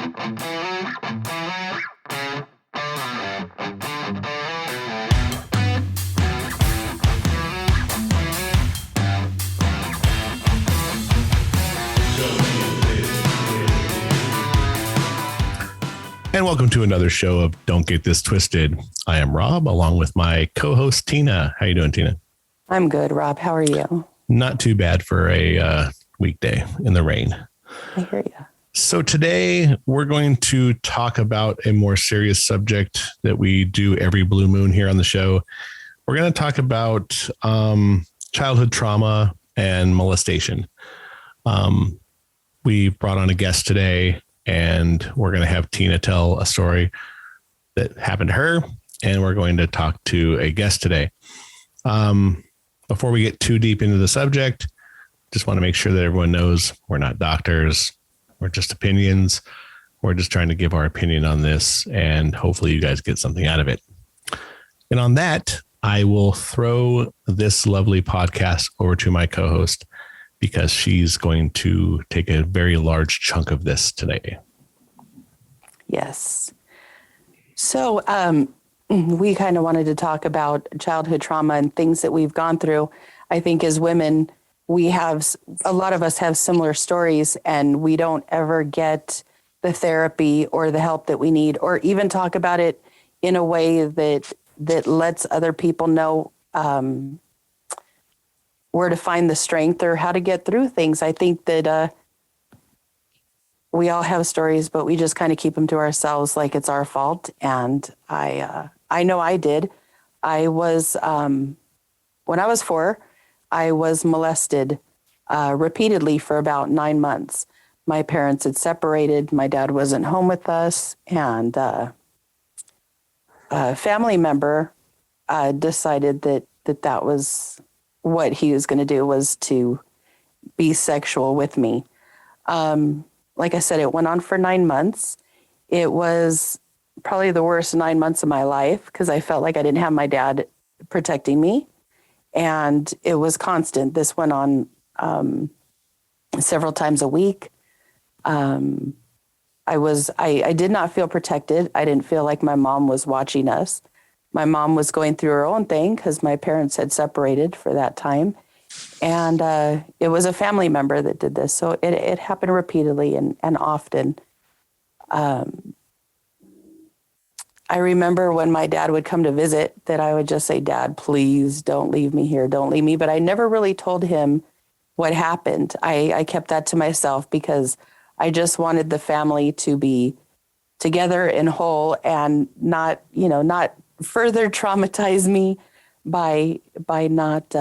And welcome to another show of Don't Get This Twisted. I am Rob, along with my co-host, Tina. How you doing, Tina? I'm good, Rob. How are you? Not too bad for a weekday in the rain. I hear you. So today we're going to talk about a more serious subject that we do every blue moon here on the show. We're going to talk about childhood trauma and molestation. We brought on a guest today, and we're going to have Tina tell a story that happened to her, and we're going to talk to a guest today. Before we get too deep into the subject, just want to make sure that everyone knows we're not doctors. We're just opinions. We're just trying to give our opinion on this, and hopefully you guys get something out of it. And on that, I will throw this lovely podcast over to my co-host, because she's going to take a very large chunk of this today. Yes. So we kind of wanted to talk about childhood trauma and things that we've gone through. I think as women, a lot of us have similar stories, and we don't ever get the therapy or the help that we need, or even talk about it in a way that lets other people know where to find the strength or how to get through things. I think that we all have stories, but we just kind of keep them to ourselves like it's our fault. And I know I did. I was, when I was 4, I was molested repeatedly for about 9 months. My parents had separated. My dad wasn't home with us. And a family member decided that was what he was going to do, was to be sexual with me. Like I said, it went on for 9 months. It was probably the worst 9 months of my life, because I felt like I didn't have my dad protecting me. And it was constant. This went on several times a week. I did not feel protected. I didn't feel like my mom was watching us. My mom was going through her own thing because my parents had separated for that time. And it was a family member that did this. So it happened repeatedly and often. I remember when my dad would come to visit that I would just say, "Dad, please don't leave me here. Don't leave me." But I never really told him what happened. I kept that to myself because I just wanted the family to be together and whole, and not further traumatize me by not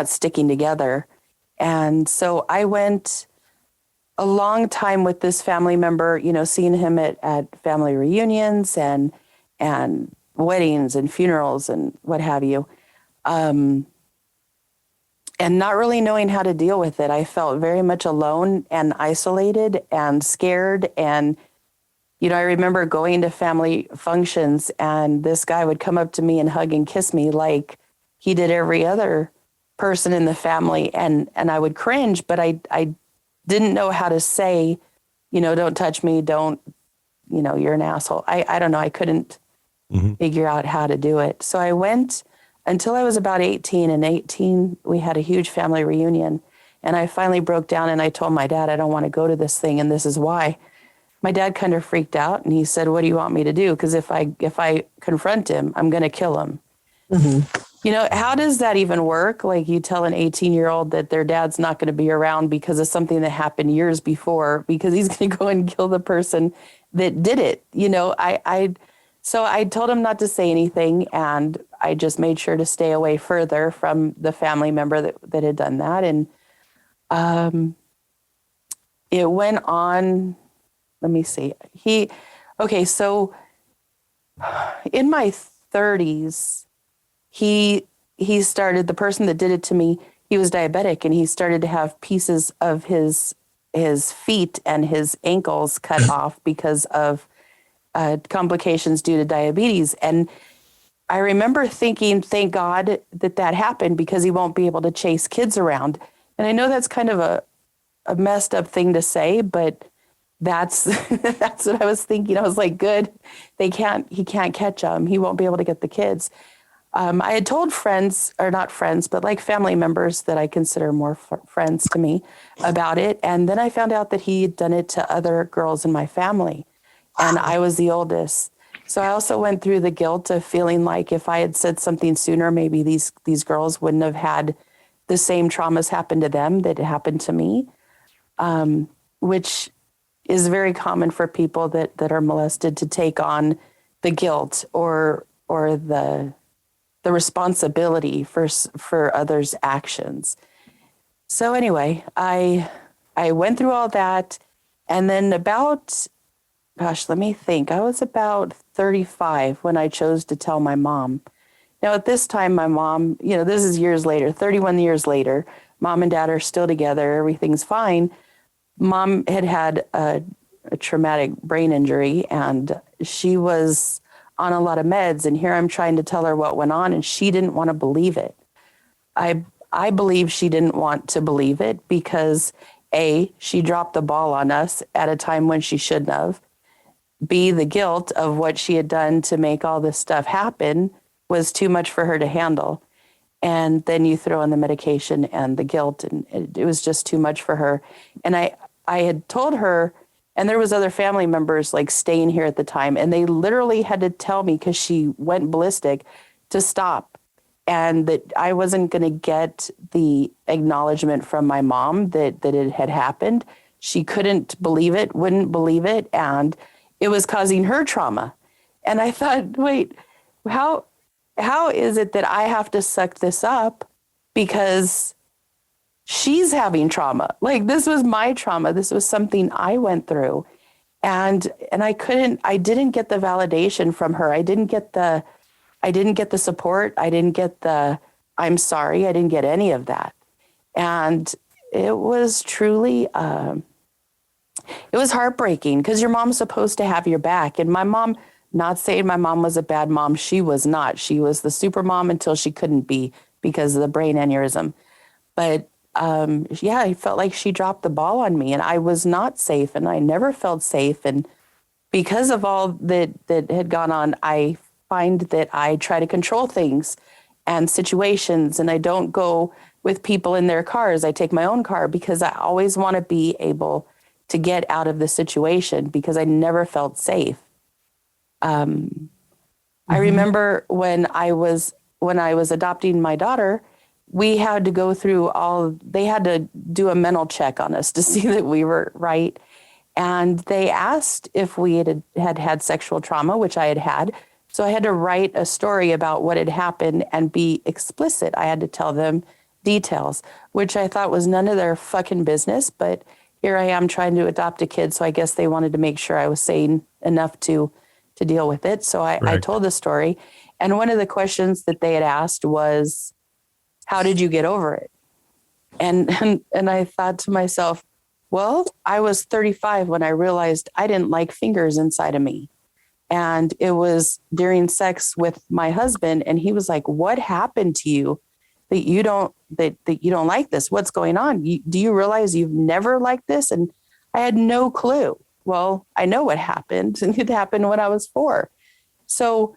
sticking together. And so I went a long time with this family member, seeing him at family reunions and weddings and funerals and what have you. And not really knowing how to deal with it. I felt very much alone and isolated and scared. And I remember going to family functions, and this guy would come up to me and hug and kiss me like he did every other person in the family. And I would cringe, but I didn't know how to say, "Don't touch me. Don't, you're an asshole." I don't know. I couldn't figure out how to do it. So I went until I was about 18. And 18, we had a huge family reunion. And I finally broke down and I told my dad, "I don't want to go to this thing, and this is why." My dad kind of freaked out, and he said, "What do you want me to do? Because if I confront him, I'm going to kill him." How does that even work? Like, you tell an 18-year-old that their dad's not going to be around because of something that happened years before, because he's going to go and kill the person that did it. So I told him not to say anything, and I just made sure to stay away further from the family member that had done that. And it went on. Let me see. So in my 30s, he started, the person that did it to me, he was diabetic, and he started to have pieces of his feet and his ankles cut off because of complications due to diabetes. And I remember thinking, thank God that happened, because he won't be able to chase kids around. And I know that's kind of a messed up thing to say, but that's that's what I was thinking. I was like, good, he can't catch them. He won't be able to get the kids. I had told friends, or not friends, but like family members that I consider more friends to me about it. And then I found out that he had done it to other girls in my family, and I was the oldest. So I also went through the guilt of feeling like if I had said something sooner, maybe these girls wouldn't have had the same traumas happen to them that happened to me, which is very common for people that are molested to take on the guilt or the responsibility for others' actions. So anyway, I went through all that, and then about, gosh, let me think. I was about 35 when I chose to tell my mom. Now at this time, my mom, this is years later, 31 years later, mom and dad are still together. Everything's fine. Mom had a traumatic brain injury, and she was on a lot of meds, and here I'm trying to tell her what went on, and she didn't want to believe it. I believe she didn't want to believe it because A, she dropped the ball on us at a time when she shouldn't have. B, the guilt of what she had done to make all this stuff happen was too much for her to handle. And then you throw in the medication and the guilt, and it was just too much for her. And I had told her, and there was other family members like staying here at the time, and they literally had to tell me, because she went ballistic, to stop, and that I wasn't going to get the acknowledgement from my mom that it had happened. She couldn't believe it, wouldn't believe it, and it was causing her trauma. And I thought, wait, how is it that I have to suck this up because she's having trauma? Like, this was my trauma. This was something I went through. And I didn't get the validation from her. I didn't get the support. I didn't get the, I'm sorry. I didn't get any of that. And it was truly, it was heartbreaking because your mom's supposed to have your back. And my mom, not saying my mom was a bad mom. She was not. She was the super mom until she couldn't be because of the brain aneurysm. But yeah, I felt like she dropped the ball on me, and I was not safe, and I never felt safe. And because of all that had gone on, I find that I try to control things and situations, and I don't go with people in their cars. I take my own car because I always want to be able to get out of the situation because I never felt safe. I remember when I was adopting my daughter, we had to go through they had to do a mental check on us to see that we were right. And they asked if we had sexual trauma, which I had had. So I had to write a story about what had happened and be explicit. I had to tell them details, which I thought was none of their fucking business. But here I am trying to adopt a kid. So I guess they wanted to make sure I was sane enough to deal with it. So I told the story. And one of the questions that they had asked was, how did you get over it? And I thought to myself, well, I was 35 when I realized I didn't like fingers inside of me. And it was during sex with my husband. And he was like, what happened to you that you don't like this? What's going on? Do you realize you've never liked this? And I had no clue. Well, I know what happened, and it happened when I was 4. So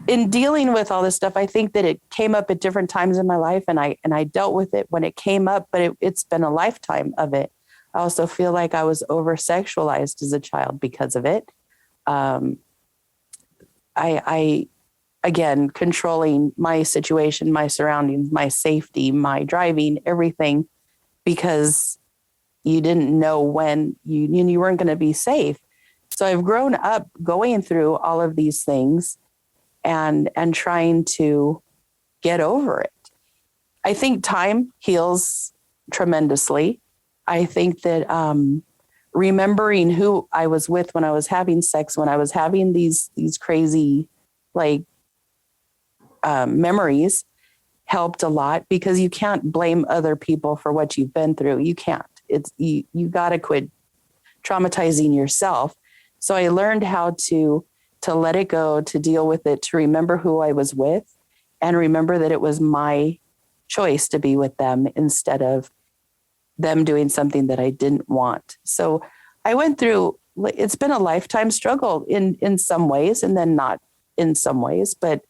in dealing with all this stuff, I think that it came up at different times in my life, and I dealt with it when it came up, but it's been a lifetime of it. I also feel like I was over-sexualized as a child because of it. I again, controlling my situation, my surroundings, my safety, my driving, everything, because you didn't know when you weren't going to be safe. So I've grown up going through all of these things and trying to get over it. I think time heals tremendously. I think that remembering who I was with when I was having sex, when I was having these crazy memories, helped a lot, because you can't blame other people for what you've been through. You can't. It's you got to quit traumatizing yourself. So I learned how to let it go, to deal with it, to remember who I was with, and remember that it was my choice to be with them instead of them doing something that I didn't want. So I went through, it's been a lifetime struggle in some ways, and then not in some ways, but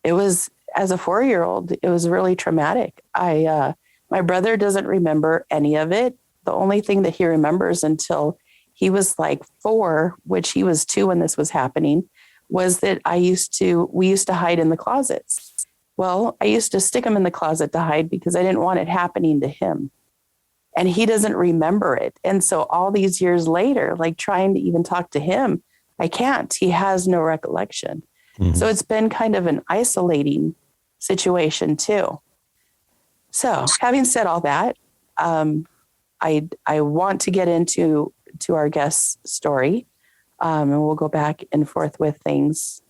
it was, as a 4-year-old, it was really traumatic. My brother doesn't remember any of it. The only thing that he remembers until he was like 4, which he was 2 when this was happening, was that we used to hide in the closets. Well, I used to stick him in the closet to hide because I didn't want it happening to him. And he doesn't remember it. And so all these years later, like trying to even talk to him, I can't. He has no recollection. Mm-hmm. So it's been kind of an isolating situation too. So having said all that, I want to get into our guest's story, and we'll go back and forth with things.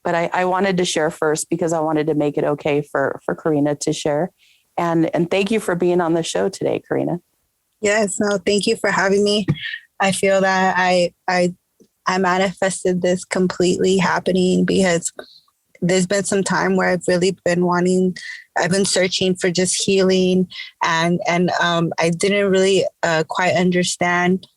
But I wanted to share first because I wanted to make it okay for Karina to share. And thank you for being on the show today, Karina. Yes, no, thank you for having me. I feel that I manifested this completely happening because there's been some time where I've really been I've been searching for just healing, and I didn't really quite understand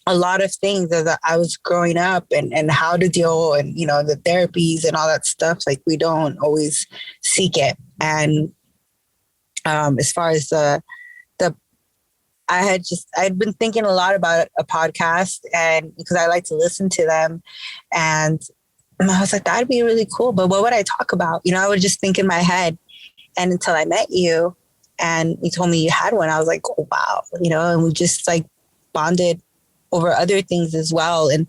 a lot of things as I was growing up and how to deal, and, you know, the therapies and all that stuff. Like, we don't always seek it. And as far as I'd been thinking a lot about a podcast, and because I like to listen to them, and I was like, that'd be really cool. But what would I talk about? You know, I would just think in my head, and until I met you and you told me you had one, I was like, oh, wow, you know, and we just like bonded over other things as well. And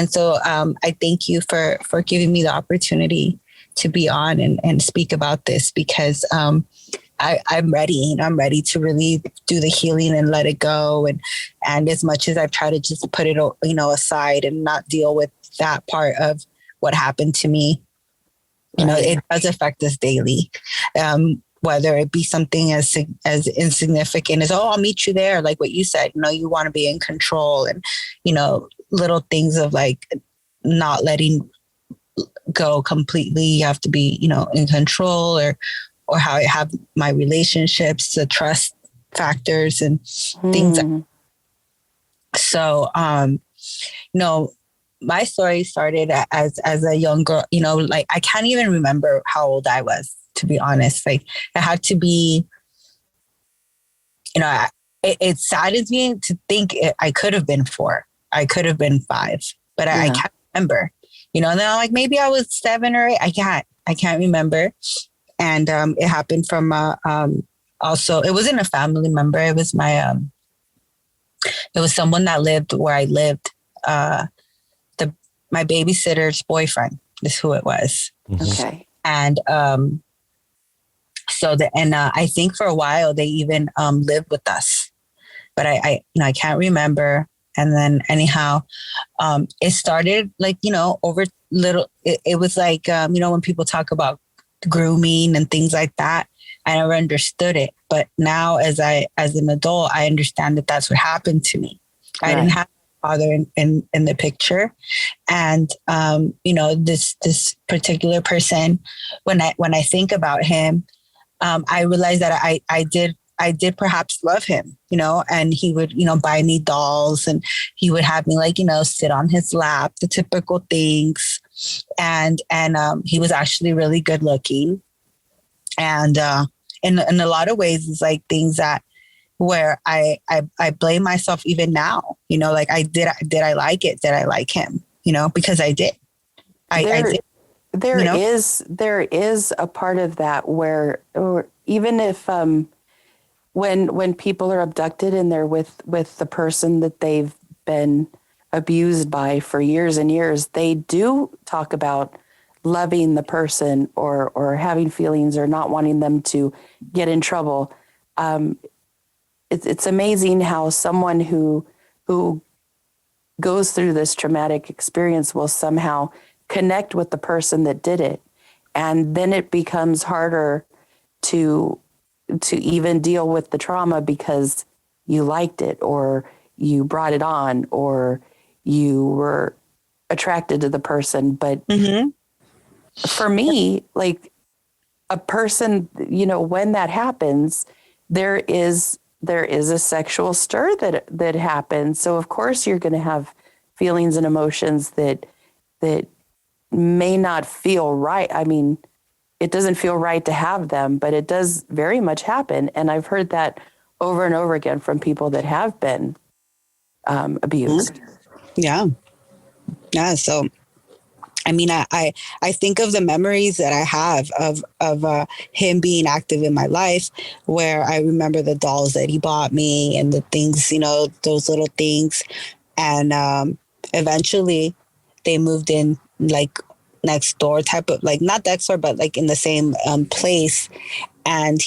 so I thank you for giving me the opportunity to be on and speak about this, because I'm ready. I'm ready to really do the healing and let it go. And as much as I've tried to just put it, you know, aside and not deal with that part of what happened to me, you know, it does affect us daily. Whether it be something as insignificant as, oh, I'll meet you there. Like what you said, you know, you want to be in control, and, you know, little things of like not letting go completely. You have to be, you know, in control, or how I have my relationships, the trust factors and things. So, you know, my story started as a young girl, you know, like I can't even remember how old I was, to be honest. Like, it had to be, you know, it saddens me to think I could have been 4. I could have been 5, but I can't remember, you know, and then I'm like, maybe I was 7 or 8. I can't remember. And it happened from also, it wasn't a family member. It was it was someone that lived where I lived. My babysitter's boyfriend is who it was. Okay. And I think for a while they even lived with us, but I can't remember. And then anyhow, it started like, you know, over little. It was like you know, when people talk about grooming and things like that, I never understood it. But now as an adult, I understand that that's what happened to me. Right. I didn't have a father in the picture. And, you know, this particular person, when I think about him, I realized that I did perhaps love him, you know, and he would, you know, buy me dolls, and he would have me, like, you know, sit on his lap, the typical things. And he was actually really good looking. And in a lot of ways, it's like things that where I blame myself even now, you know, like did I like it? Did I like him? You know, because I did. I did. There is a part of that where, or even if when people are abducted and they're with the person that they've been abused by for years and years, they do talk about loving the person or having feelings or not wanting them to get in trouble. It's amazing how someone who goes through this traumatic experience will somehow connect with the person that did it. And then it becomes harder to even deal with the trauma because you liked it, or you brought it on, or you were attracted to the person. But for me, like a person, you know, when that happens, there is there is a sexual stir that happens. So of course you're going to have feelings and emotions that may not feel right. I mean, it doesn't feel right to have them, but it does very much happen. And I've heard that over and over again from people that have been abused. Yeah. Yeah. So, I mean, I think of the memories that I have of him being active in my life, where I remember the dolls that he bought me and the things, you know, those little things. And eventually they moved in like next door type of, like not next door, but like in the same place. And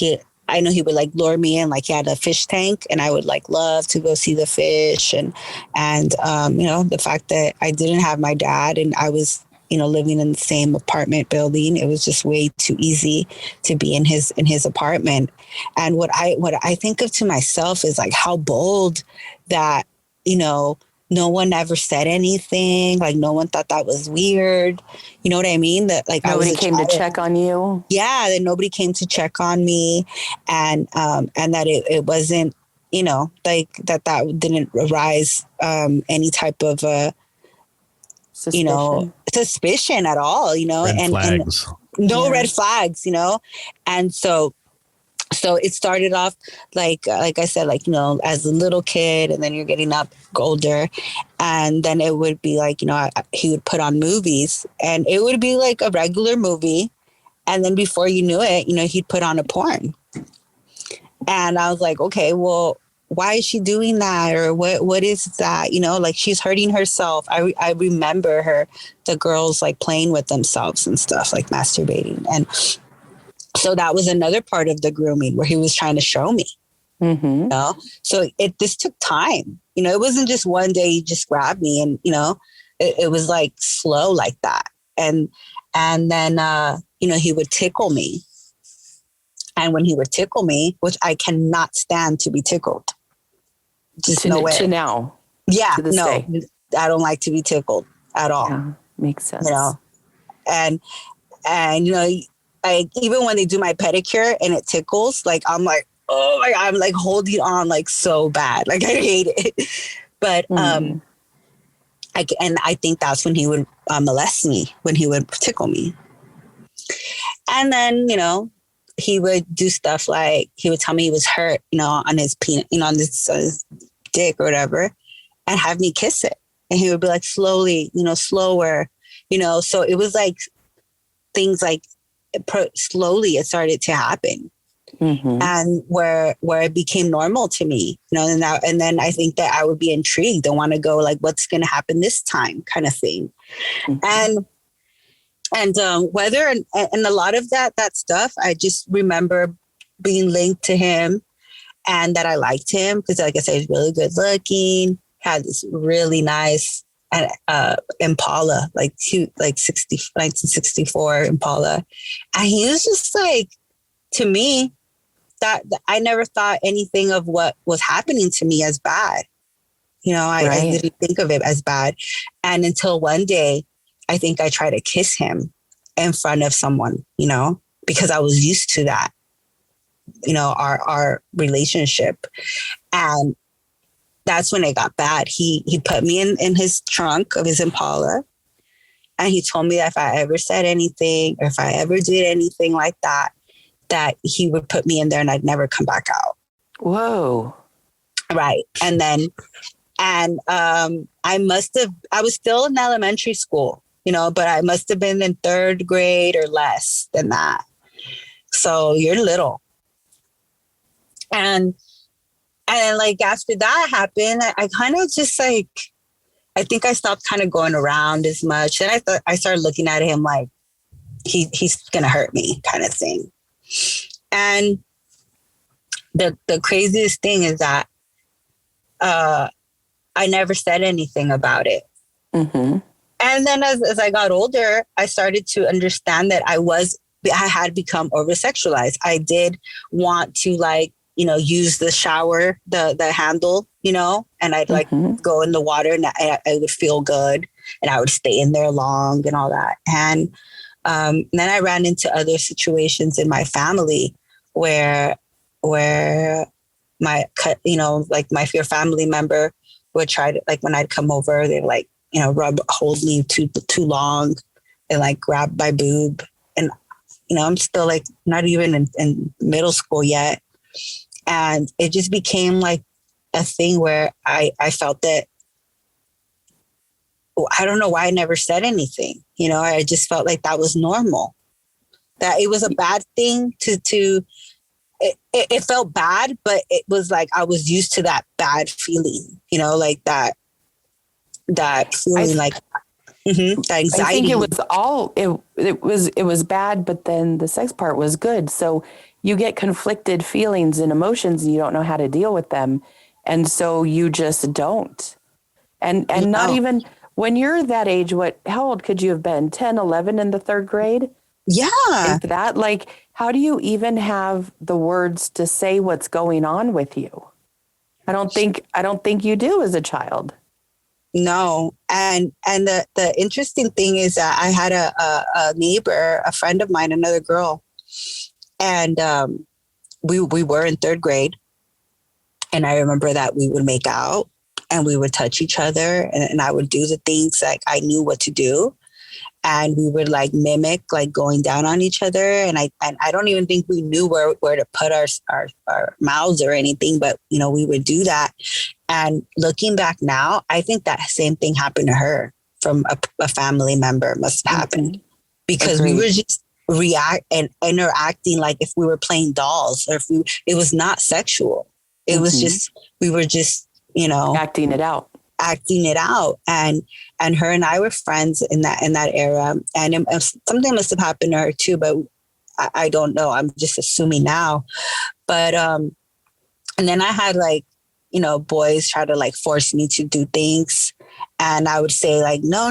I know he would like lure me in, like he had a fish tank, and I would like love to go see the fish. And you know, the fact that I didn't have my dad and I was, you know, living in the same apartment building, it was just way too easy to be in his apartment. And what I think of to myself is like how bold that, you know, no one ever said anything. Like no one thought that was weird. You know what I mean? That like Nobody came to check on you. Yeah, that nobody came to check on me, and that it wasn't, you know, like that didn't arise any type of Suspicion. you know, suspicion at all, you know, Red and flags. no red flags, you know, and so it started off like I said, like, you know, as a little kid, and then you're getting up older, and then it would be like, you know, he would put on movies, and it would be like a regular movie, and then before you knew it, you know, he'd put on a porn, and I was like, okay, well, why is she doing that, or what is that, you know, like she's hurting herself. I remember the girls like playing with themselves and stuff, like masturbating, and so that was another part of the grooming where he was trying to show me, you know? So this took time, you know, it wasn't just one day he just grabbed me, and, you know, it was like slow like that. And then, you know, he would tickle me. And when he would tickle me, which I cannot stand to be tickled. Just no way. To now. Yeah, to this no, day. I don't like to be tickled at all. Yeah, makes sense. You know, and you know, like even when they do my pedicure and it tickles, like I'm like, oh my God, I'm like holding on like so bad. Like I hate it. But I think that's when he would molest me, when he would tickle me. And then, you know, he would do stuff like he would tell me he was hurt, you know, on his penis, you know, on his dick or whatever, and have me kiss it. And he would be like, slowly, you know, slower, you know. So it was like things like slowly it started to happen. And where it became normal to me, you know, and then I think that I would be intrigued and want to go like, what's going to happen this time, kind of thing. And whether and a lot of that stuff, I just remember being linked to him, and that I liked him because, like I said, he's really good looking, had this really nice Impala, like 1964 Impala, and he was just like, to me, that I never thought anything of what was happening to me as bad. You know, I didn't think of it as bad, and until one day, I think I tried to kiss him in front of someone, you know, because I was used to that, you know, our relationship. And that's when it got bad. He put me in his trunk of his Impala, and he told me that if I ever said anything or if I ever did anything like that, that he would put me in there and I'd never come back out. Whoa. Right. And then, I was still in elementary school, you know, but I must have been in third grade or less than that. So you're little. And like after that happened, I kind of just like, I think I stopped kind of going around as much. And I started looking at him like he's going to hurt me kind of thing. And the craziest thing is that I never said anything about it. And then as I got older, I started to understand that I had become over-sexualized. I did want to, like, you know, use the shower, the handle, you know, and I'd like go in the water, and I would feel good, and I would stay in there long and all that. And then I ran into other situations in my family where like your family member would try to, like, when I'd come over, they'd like, hold me too long and like grab my boob. And, I'm still like not even in middle school yet. And it just became like a thing where I felt that, I don't know why I never said anything. I just felt like that was normal, that it was a bad thing it felt bad, but it was like I was used to that bad feeling, like that feeling, that anxiety. I think it was bad, but then the sex part was good. So you get conflicted feelings and emotions and you don't know how to deal with them. And so you just don't. And not even when you're that age, how old could you have been? 10, 11 in the third grade? Yeah. If that, like, how do you even have the words to say what's going on with you? I don't think you do as a child. No. And the interesting thing is that I had a neighbor, a friend of mine, another girl, and we were in third grade. And I remember that we would make out and we would touch each other, and I would do the things like I knew what to do. And we would like mimic like going down on each other. And I don't even think we knew where to put our mouths or anything, but we would do that. And looking back now, I think that same thing happened to her from a family member must have happened, because we were just react and interacting like if we were playing dolls, or it was not sexual. It was just, we were just, acting it out. And her and I were friends in that era. And something must have happened to her too, but I don't know. I'm just assuming now. But, and then I had like, boys try to like force me to do things. And I would say like, no,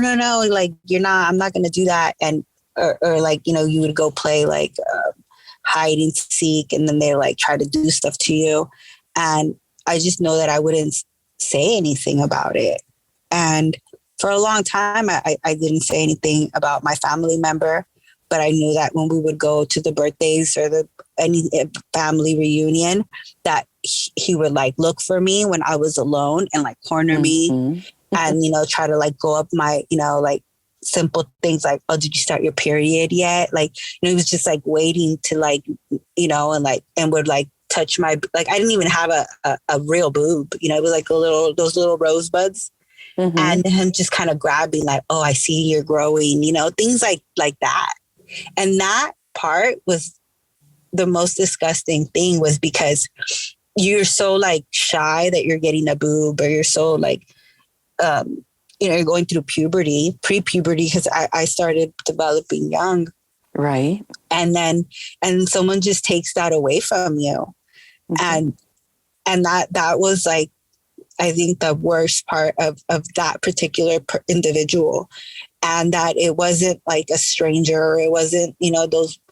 like, I'm not going to do that. And, or like, you would go play like hide and seek, and then they like try to do stuff to you. And I just know that I wouldn't say anything about it. And for a long time, I didn't say anything about my family member, but I knew that when we would go to the birthdays or any family reunion, that he would like look for me when I was alone and like corner me and, try to like go up my, like simple things like, oh, did you start your period yet? Like, he was just like waiting to like, and would like touch my, like, I didn't even have a real boob, it was like those little rosebuds. And him just kind of grabbing like, oh, I see you're growing, things like that. And that part was the most disgusting thing, was because you're so like shy that you're getting a boob, or you're so like, you're going through pre-puberty, because I started developing young. Right. And someone just takes that away from you. And that was like, I think the worst part of that particular individual, and that it wasn't like a stranger, it wasn't,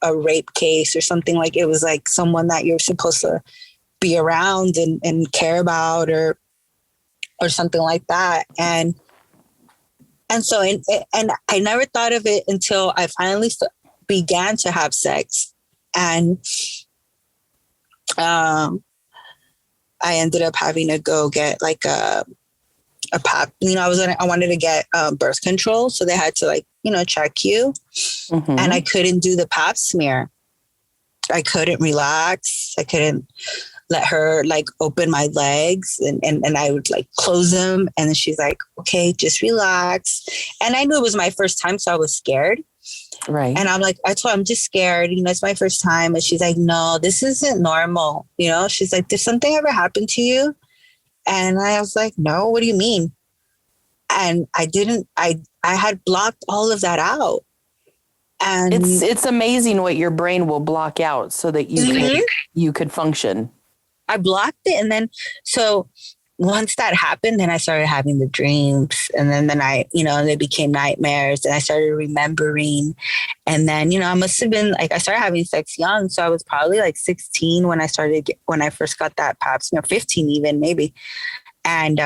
a rape case or something, like it was like someone that you're supposed to be around and care about or something like that. And so, and I never thought of it until I finally began to have sex. And, I ended up having to go get like a pap. I wanted to get birth control, so they had to like check you, and I couldn't do the pap smear. I couldn't relax. I couldn't let her like open my legs, and I would like close them, and then she's like, "Okay, just relax." And I knew it was my first time, so I was scared. Right. And I'm like, I told her, I'm just scared. It's my first time. And she's like, no, this isn't normal. She's like, did something ever happen to you? And I was like, no, what do you mean? And I had blocked all of that out. And it's amazing what your brain will block out so that you could function. I blocked it. And then, so once that happened, then I started having the dreams, and then I, they became nightmares, and I started remembering. And then, I must have been like, I started having sex young. So I was probably like 16 when I first got that pap smear, 15 even maybe. And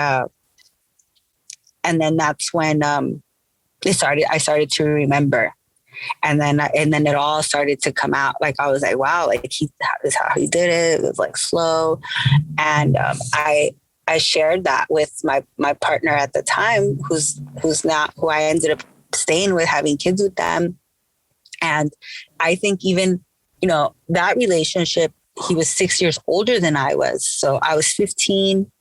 then that's when I started to remember. And then it all started to come out. Like, I was like, wow, like this is how he did it. It was like slow. And I shared that with my partner at the time, who's not who I ended up staying with, having kids with them. And I think even, that relationship, he was 6 years older than I was. So I was 15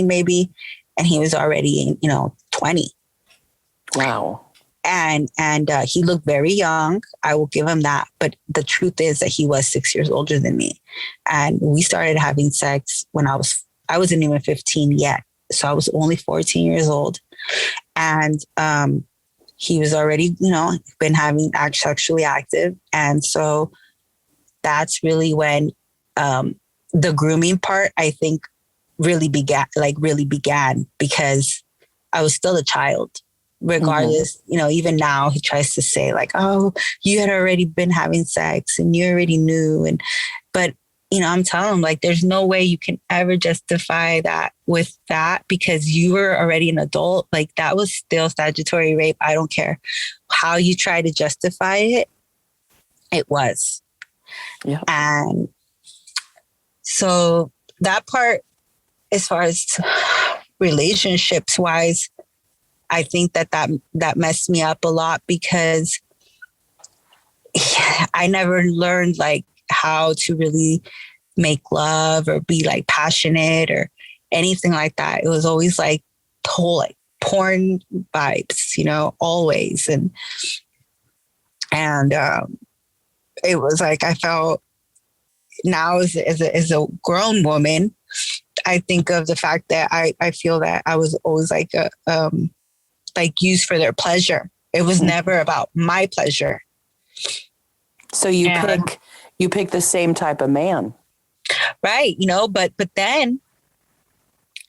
maybe. And he was already, 20. Wow. And he looked very young. I will give him that. But the truth is that he was 6 years older than me. And we started having sex when I wasn't even 15 yet. So I was only 14 years old. And he was already, been having sexually active. And so that's really when the grooming part, I think, really began because I was still a child. Regardless, even now he tries to say like, oh, you had already been having sex and you already knew. But I'm telling him, like, there's no way you can ever justify that with that because you were already an adult. Like, that was still statutory rape. I don't care how you try to justify it. It was. Yeah. And so that part, as far as relationships wise, I think that messed me up a lot because I never learned like how to really make love or be like passionate or anything like that. It was always like whole like porn vibes, always. And it was like, I felt now as a grown woman, I think of the fact that I feel that I was always like like used for their pleasure. It was never about my pleasure. So you pick the same type of man. Right. But then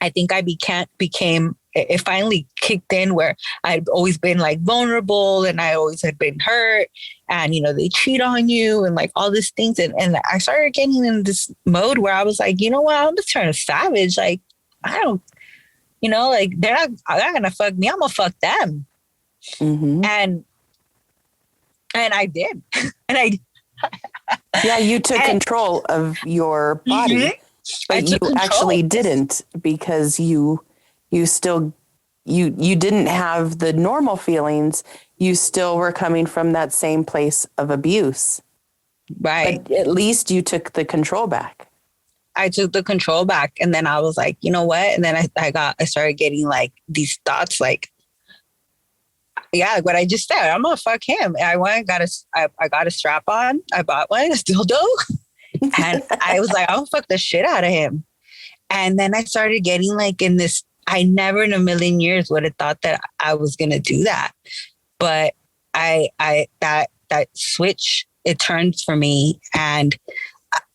I think I became, it finally kicked in where I'd always been like vulnerable and I always had been hurt and, they cheat on you and like all these things. And I started getting in this mode where I was like, you know what, I'm just turning savage. Like, I don't, like they're not going to fuck me. I'm going to fuck them. Mm-hmm. And I did. And yeah, you took control of your body, mm-hmm. but you actually didn't because you still, you didn't have the normal feelings. You still were coming from that same place of abuse. Right. But at least you took the control back. I took the control back and then I was like, you know what? And then I started getting like these thoughts like, yeah, what I just said, I'm gonna fuck him. I got a strap on. I bought one, a dildo. And I was like, I'll fuck the shit out of him. And then I started getting like in this, I never in a million years would have thought that I was gonna do that. But that switch, it turned for me and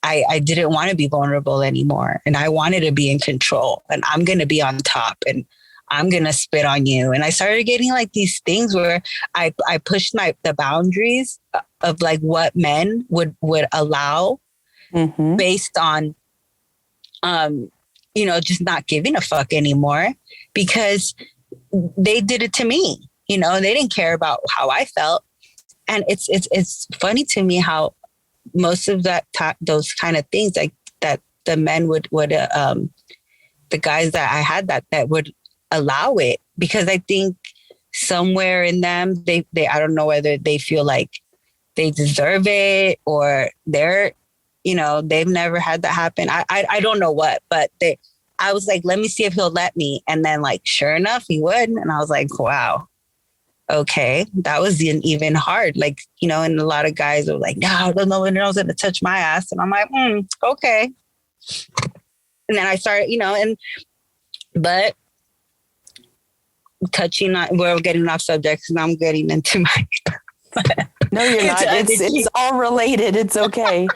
I didn't want to be vulnerable anymore. And I wanted to be in control and I'm going to be on top and I'm going to spit on you. And I started getting like these things where I pushed the boundaries of like what men would allow based on, just not giving a fuck anymore because they did it to me. They didn't care about how I felt. And it's funny to me how most of those kind of things like that the men would the guys that I had that would allow it because I think somewhere in them they I don't know whether they feel like they deserve it or they're they've never had that happen. I don't know what, but I was like, let me see if he'll let me, and then like sure enough he would, and I was like, wow. Okay, that was even hard. Like, and a lot of guys are like, no, no one knows going to touch my ass. And I'm like, okay. And then I started, but touching on, we're getting off subjects and I'm getting into my. No, you're not. It's all related. It's okay.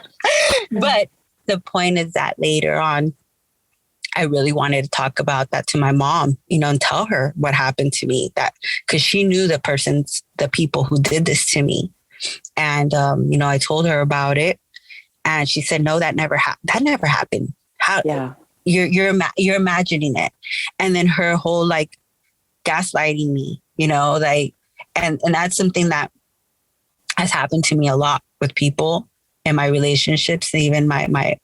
But the point is that later on, I really wanted to talk about that to my mom, and tell her what happened to me, that because she knew the people who did this to me. And, I told her about it and she said, no, that never happened. How? Yeah. You're imagining it. And then her whole like gaslighting me, like, and that's something that has happened to me a lot with people in my relationships. Even my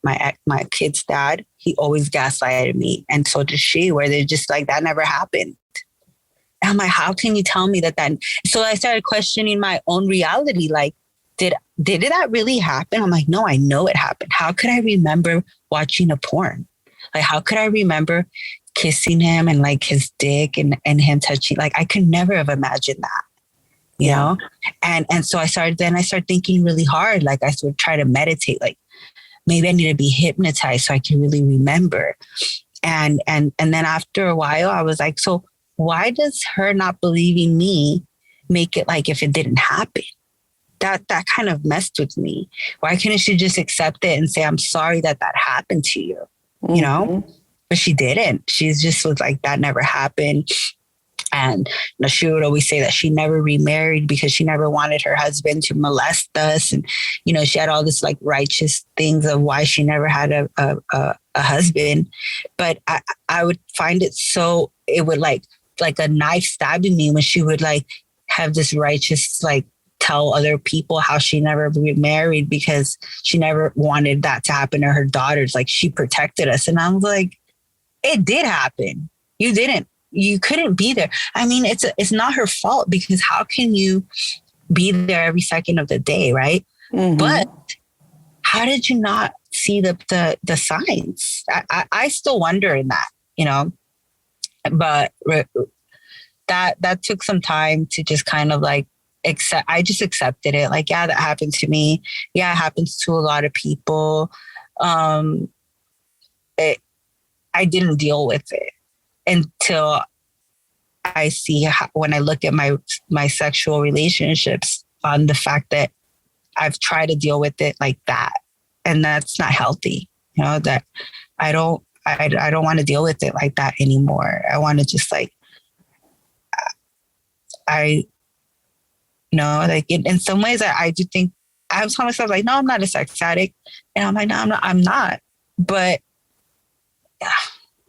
kid's dad, he always gaslighted me, and so did she, where they're just like, that never happened. And I'm like, how can you tell me that? So I started questioning my own reality. Like, did that really happen? I'm like, no, I know it happened. How could I remember watching a porn? Like, how could I remember kissing him and like his dick and him touching? Like, I could never have imagined that, you know? And so I started thinking really hard. Like, I would try to meditate, like maybe I need to be hypnotized so I can really remember. And then after a while, I was like, so why does her not believing me make it like if it didn't happen? That kind of messed with me. Why couldn't she just accept it and say, I'm sorry that happened to you, you know? But she didn't. She's just was like, that never happened. And you know, she would always say that she never remarried because she never wanted her husband to molest us. And, you know, she had all this like righteous things of why she never had a husband. But I would find it so, it would like a knife stabbing me when she would like have this righteous, like tell other people how she never remarried because she never wanted that to happen to her daughters. Like, she protected us. And I was like, it did happen. You didn't. You couldn't be there. I mean, it's not her fault, because how can you be there every second of the day, right? But how did you not see the signs? I still wonder in that, you know. But that took some time to just kind of like accept. I just accepted it. Like, yeah, that happened to me. Yeah, it happens to a lot of people. I didn't deal with it until I see when I look at my sexual relationships on the fact that I've tried to deal with it like that, and that's not healthy. You know, that I don't want to deal with it like that anymore. I want to just like, you know, like in some ways I do think I was telling myself like, no, I'm not a sex addict. And I'm like, no, I'm not. But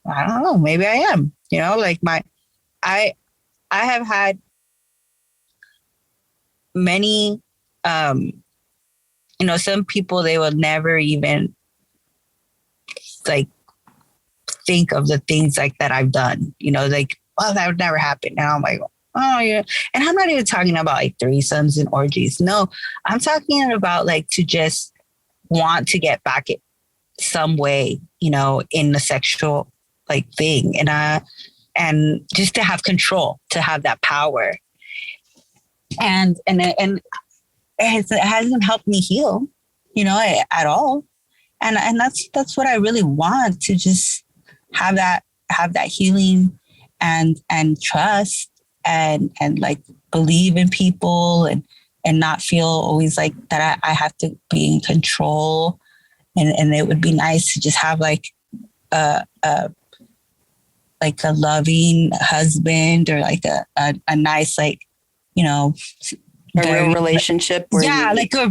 I don't know, maybe I am, you know, like I have had many, you know, some people, they will never even like think of the things like that I've done, you know, like, well, that would never happen. And I'm like, oh yeah. And I'm not even talking about like threesomes and orgies. No, I'm talking about like to just want to get back at some way, you know, in the sexual like thing. And just to have control, to have that power. And it hasn't helped me heal, you know, at all. And that's what I really want, to just have that healing and trust and like believe in people and not feel always like that I have to be in control. And it would be nice to just have like a loving husband, or like a nice, like, you know, a real relationship where like a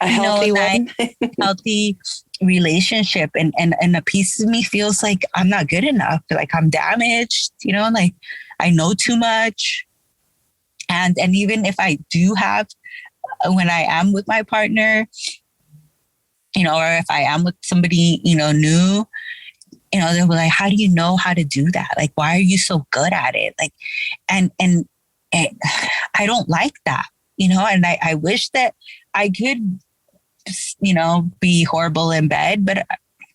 healthy one. Healthy relationship. And a piece of me feels like I'm not good enough, like I'm damaged, you know, like I know too much. And even if I do have, when I am with my partner, you know, or if I am with somebody, you know, new, you know, they're like, how do you know how to do that? Like, why are you so good at it? Like, and I don't like that, you know, and I wish that I could, you know, be horrible in bed, but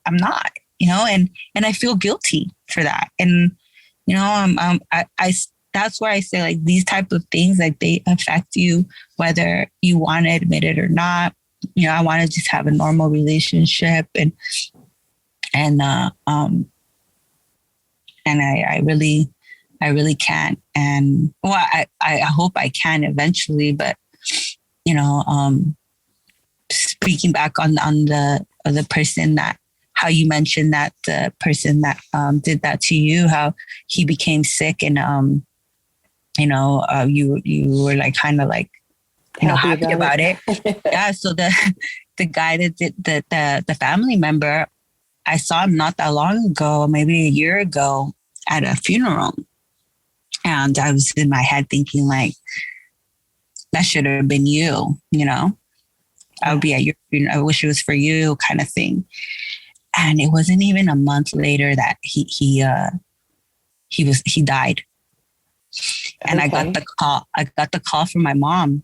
I'm not, you know, and I feel guilty for that. And, you know, I that's where I say like these type of things, like they affect you, whether you want to admit it or not. You know, I want to just have a normal relationship and I really can't. And well, I hope I can eventually, but you know, speaking back on the person that, how you mentioned that the person that did that to you, how he became sick and you know, you were like kind of like, you know, happy about it. Yeah. So the guy that did the family member, I saw him not that long ago, maybe a year ago, at a funeral. And I was in my head thinking like, that should have been you, you know? I would be at your funeral. I wish it was for you, kind of thing. And it wasn't even a month later that he died. And I got the call from my mom,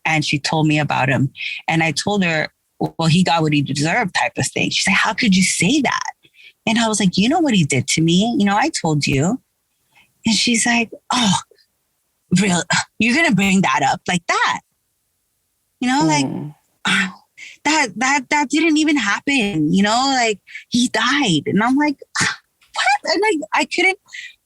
and she told me about him. And I told her, well, he got what he deserved, type of thing. She said, how could you say that? And I was like, you know what he did to me? You know, I told you. And she's like, oh, really? You're going to bring that up like that? You know, like, that didn't even happen. You know, like, he died. And I'm like, what? And like, I couldn't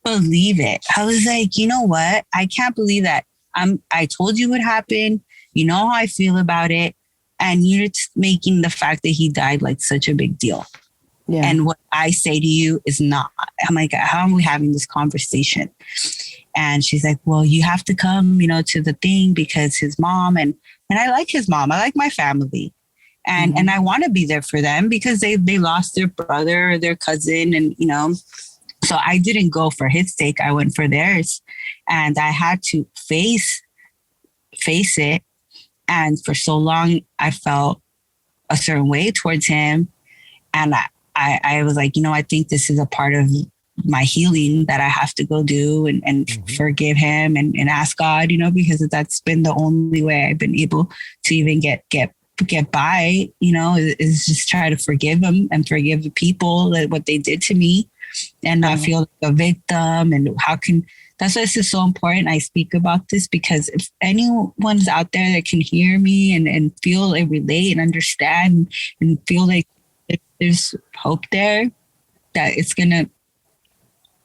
believe it. I was like, you know what? I can't believe that. I told you what happened. You know how I feel about it. And you're just making the fact that he died like such a big deal. Yeah. And what I say to you is not. I'm like, how are we having this conversation? And she's like, well, you have to come, you know, to the thing because his mom and I like his mom. I like my family. And I want to be there for them because they lost their brother or their cousin. And, you know, so I didn't go for his sake. I went for theirs. And I had to face it. And for so long, I felt a certain way towards him. And I was like, you know, I think this is a part of my healing that I have to go do and forgive him and ask God, you know, because that's been the only way I've been able to even get by, you know, is just try to forgive him and forgive the people that what they did to me and not feel like a victim. And that's why this is so important. I speak about this because if anyone's out there that can hear me and feel and relate and understand and feel like there's hope there, that it's gonna,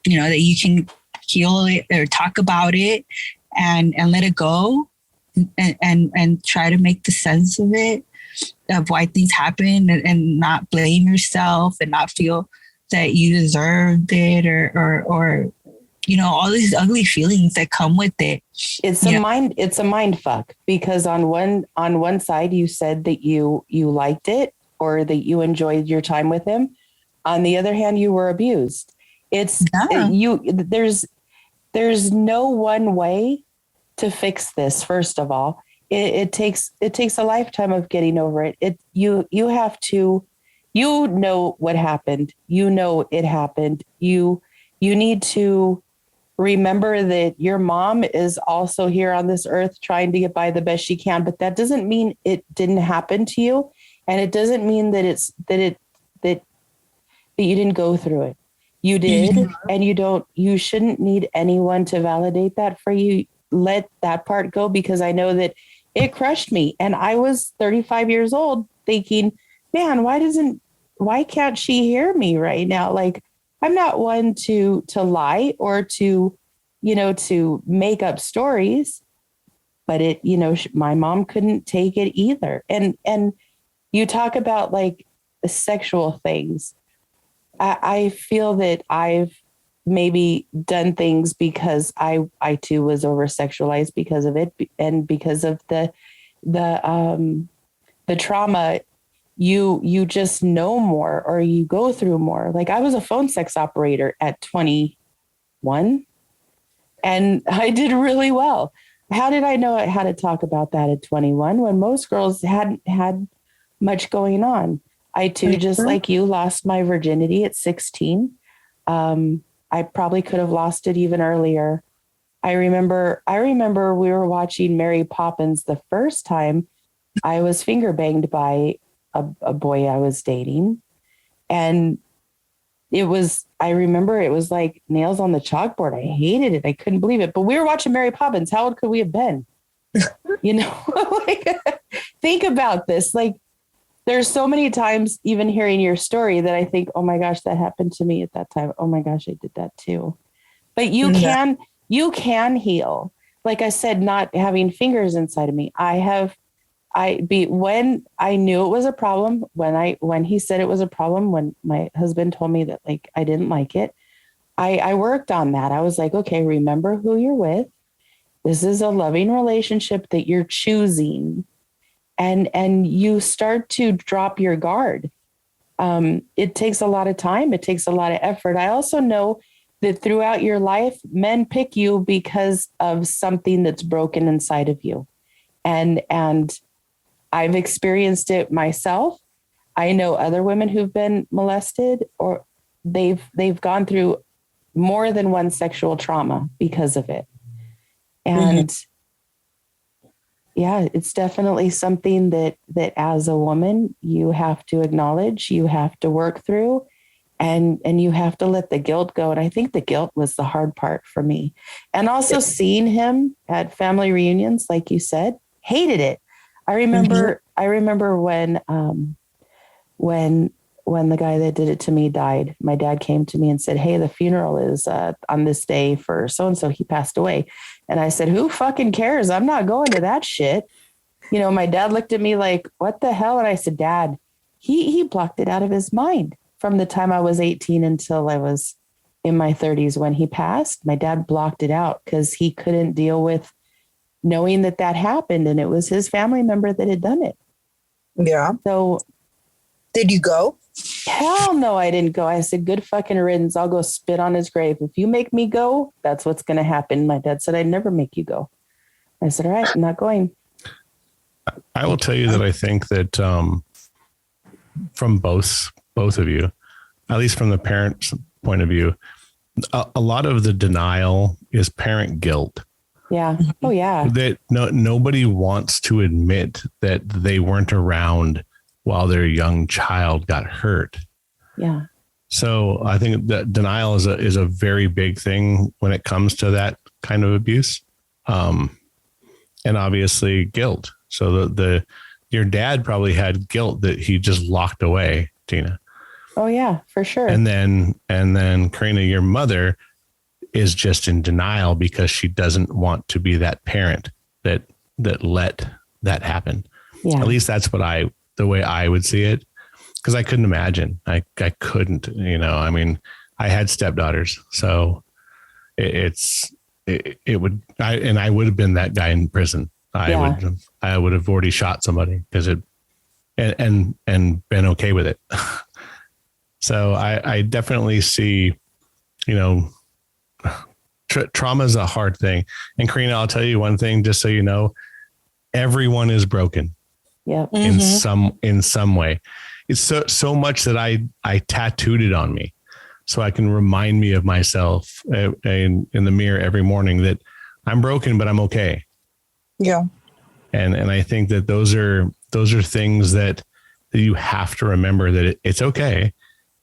you know, that you can heal it or talk about it and let it go and try to make the sense of it, of why things happen and not blame yourself and not feel that you deserved it or you know, all these ugly feelings that come with it. It's a mind fuck because on one side you said that you liked it or that you enjoyed your time with him. On the other hand, you were abused. There's no one way to fix this. First of all, it takes a lifetime of getting over it. You have to, you know what happened. You know it happened. You need to remember that your mom is also here on this earth trying to get by the best she can, but that doesn't mean it didn't happen to you. And it doesn't mean that that you didn't go through it. You did. And you shouldn't need anyone to validate that for you. Let that part go because I know that it crushed me. And I was 35 years old thinking, man, why can't she hear me right now? Like, I'm not one to lie or to, you know, to make up stories, but it, you know, my mom couldn't take it either. And you talk about like sexual things. I feel that I've maybe done things because I too was over sexualized because of it and because of the trauma. You just know more or you go through more. Like I was a phone sex operator at 21 and I did really well. How did I know how to talk about that at 21 when most girls hadn't had much going on? I too, just like you, lost my virginity at 16. I probably could have lost it even earlier. I remember we were watching Mary Poppins the first time I was finger banged by a boy I was dating. And I remember it was like nails on the chalkboard. I hated it. I couldn't believe it. But we were watching Mary Poppins. How old could we have been? You know, like, think about this. Like, there's so many times, even hearing your story, that I think, oh my gosh, that happened to me at that time. Oh my gosh, I did that too. But you can heal. Like I said, not having fingers inside of me. When I knew it was a problem, when he said it was a problem, when my husband told me that like I didn't like it, I worked on that. I was like, okay, remember who you're with. This is a loving relationship that you're choosing. And you start to drop your guard. It takes a lot of time. It takes a lot of effort. I also know that throughout your life, men pick you because of something that's broken inside of you. And I've experienced it myself. I know other women who've been molested, or they've gone through more than one sexual trauma because of it. And yeah, it's definitely something that as a woman, you have to acknowledge, you have to work through, and you have to let the guilt go. And I think the guilt was the hard part for me. And also seeing him at family reunions, like you said, hated it. I remember when the guy that did it to me died, my dad came to me and said, "Hey, the funeral is on this day for so-and-so, he passed away." And I said, "Who fucking cares? I'm not going to that shit." You know, my dad looked at me like, "What the hell?" And I said, "Dad, he blocked it out of his mind from the time I was 18 until I was in my 30s when he passed. My dad blocked it out because he couldn't deal with knowing that happened, and it was his family member that had done it." Yeah. So did you go? Hell no, I didn't go. I said, "Good fucking riddance. I'll go spit on his grave. If you make me go, that's what's going to happen." My dad said, "I'd never make you go." I said, "All right, I'm not going." I will tell you that I think that from both of you, at least from the parent's point of view, a lot of the denial is parent guilt. Yeah. Oh, yeah. That nobody wants to admit that they weren't around while their young child got hurt. Yeah. So I think that denial is a very big thing when it comes to that kind of abuse. And obviously guilt. So your dad probably had guilt that he just locked away, Tina. Oh yeah, for sure. And then Karina, your mother is just in denial because she doesn't want to be that parent that let that happen. Yeah. At least that's the way I would see it. Cause I couldn't imagine. I couldn't, I mean, I had stepdaughters, so I would have been that guy in prison. I would have already shot somebody and been okay with it. So I definitely see, trauma is a hard thing. And Karina, I'll tell you one thing, just so you know, everyone is broken. Yeah. In some way. It's so much that I tattooed it on me so I can remind me of myself in the mirror every morning that I'm broken, but I'm okay. Yeah. And I think that those are things that you have to remember, that it's okay.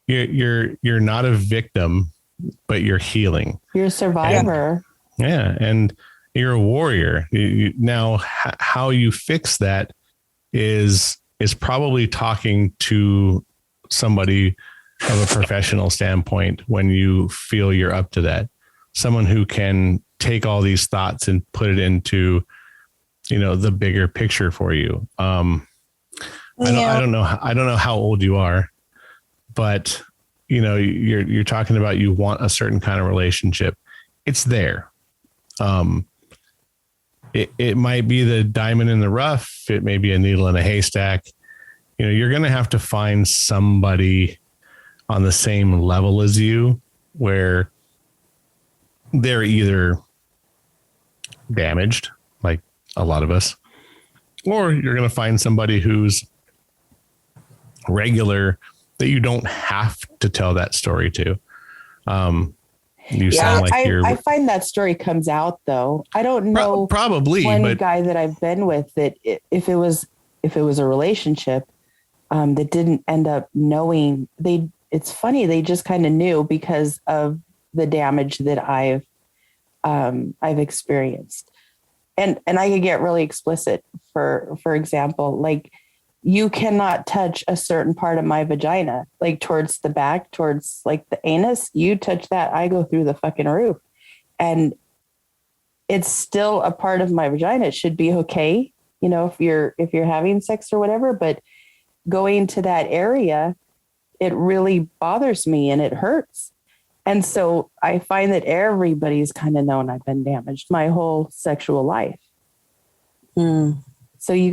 You're not a victim, but you're healing. You're a survivor. And you're a warrior. Now, how you fix that is probably talking to somebody of a professional standpoint when you feel you're up to that. Someone who can take all these thoughts and put it into, the bigger picture for you. I don't know how old you are, but you're talking about, you want a certain kind of relationship. It's there. It might be the diamond in the rough. It may be a needle in a haystack. You're going to have to find somebody on the same level as you, where they're either damaged, like a lot of us, or you're going to find somebody who's regular that you don't have to tell that story to. Sound like I find that story comes out though. I don't know. Probably one guy that I've been with that if it was a relationship that didn't end up knowing, it's funny. They just kind of knew because of the damage that I've experienced. And I could get really explicit for example, like, you cannot touch a certain part of my vagina, like towards the back, towards like the anus. You touch that, I go through the fucking roof. And it's still a part of my vagina. It should be okay, if you're having sex or whatever, but going to that area, it really bothers me and it hurts. And so I find that everybody's kind of known I've been damaged my whole sexual life. So you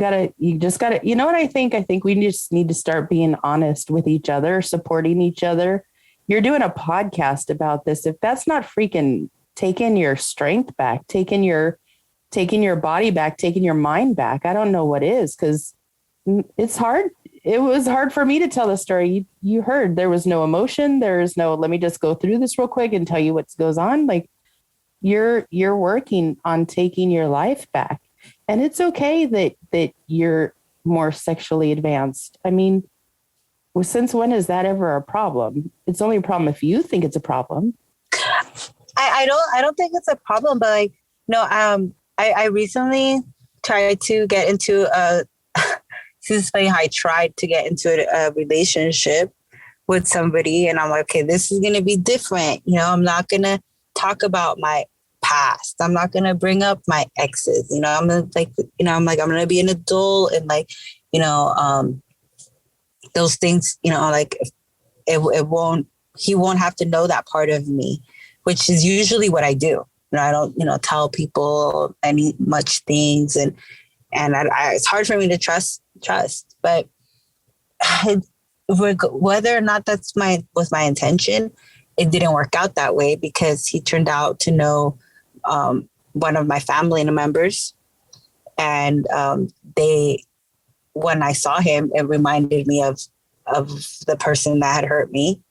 just gotta, what I think? I think we just need to start being honest with each other, supporting each other. You're doing a podcast about this. If that's not freaking taking your strength back, taking your taking your body back, taking your mind back. I don't know what is, because it's hard. It was hard for me to tell the story. You heard there was no emotion. There's no, let me just go through this real quick and tell you what goes on. Like you're working on taking your life back. And it's okay that you're more sexually advanced. I mean, well, since when is that ever a problem? It's only a problem if you think it's a problem. I don't think it's a problem, but like, no, I recently tried to get into this is funny how I tried to get into a relationship with somebody, and I'm like, okay, this is going to be different. You know, I'm not going to talk about my past. I'm not going to bring up my exes. You know, I'm going to be an adult, and like, you know, those things, you know, like he won't have to know that part of me, which is usually what I do. You know, I don't, you know, tell people much things, and it's hard for me to trust, but whether or not was my intention, it didn't work out that way, because he turned out to know one of my family members, and when I saw him, it reminded me of the person that had hurt me,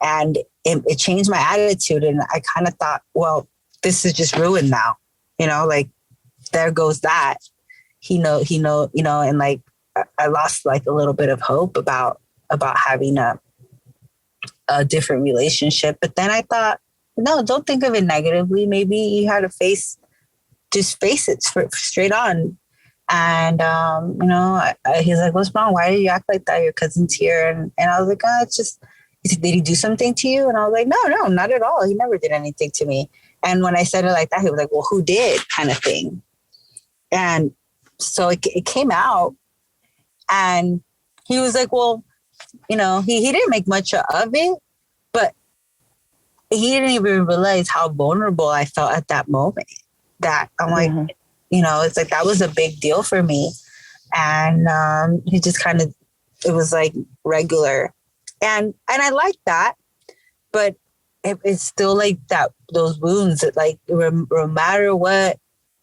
and it changed my attitude. And I kind of thought, well, this is just ruined now, you know, like there goes that. He know, you know, and like I lost like a little bit of hope about having a different relationship. But then I thought, no, don't think of it negatively. Maybe you had to just face it straight on. And, you know, he's like, what's wrong? Why do you act like that? Your cousin's here. And I was like, oh, it's just, did he do something to you? And I was like, no, not at all. He never did anything to me. And when I said it like that, he was like, well, who did, kind of thing. And so it came out, and he was like, well, you know, he didn't make much of it, but he didn't even realize how vulnerable I felt at that moment. That I'm like, mm-hmm. You know, it's like, that was a big deal for me. And he just kind of, it was like regular. And I like that, but it's still like that, those wounds that like, no matter what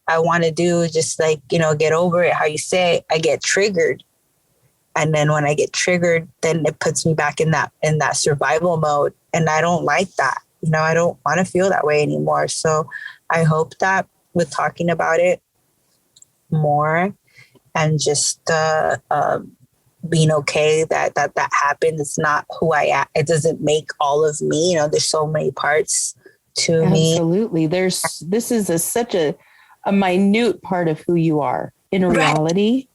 I want to do, just like, you know, get over it. How you say, I get triggered. And then when I get triggered, then it puts me back in that survival mode. And I don't like that. You know, I don't want to feel that way anymore. So I hope that with talking about it more, and just being okay that happened, it's not who I am. It doesn't make all of me. You know, there's so many parts to me. Absolutely. This is such a minute part of who you are in reality.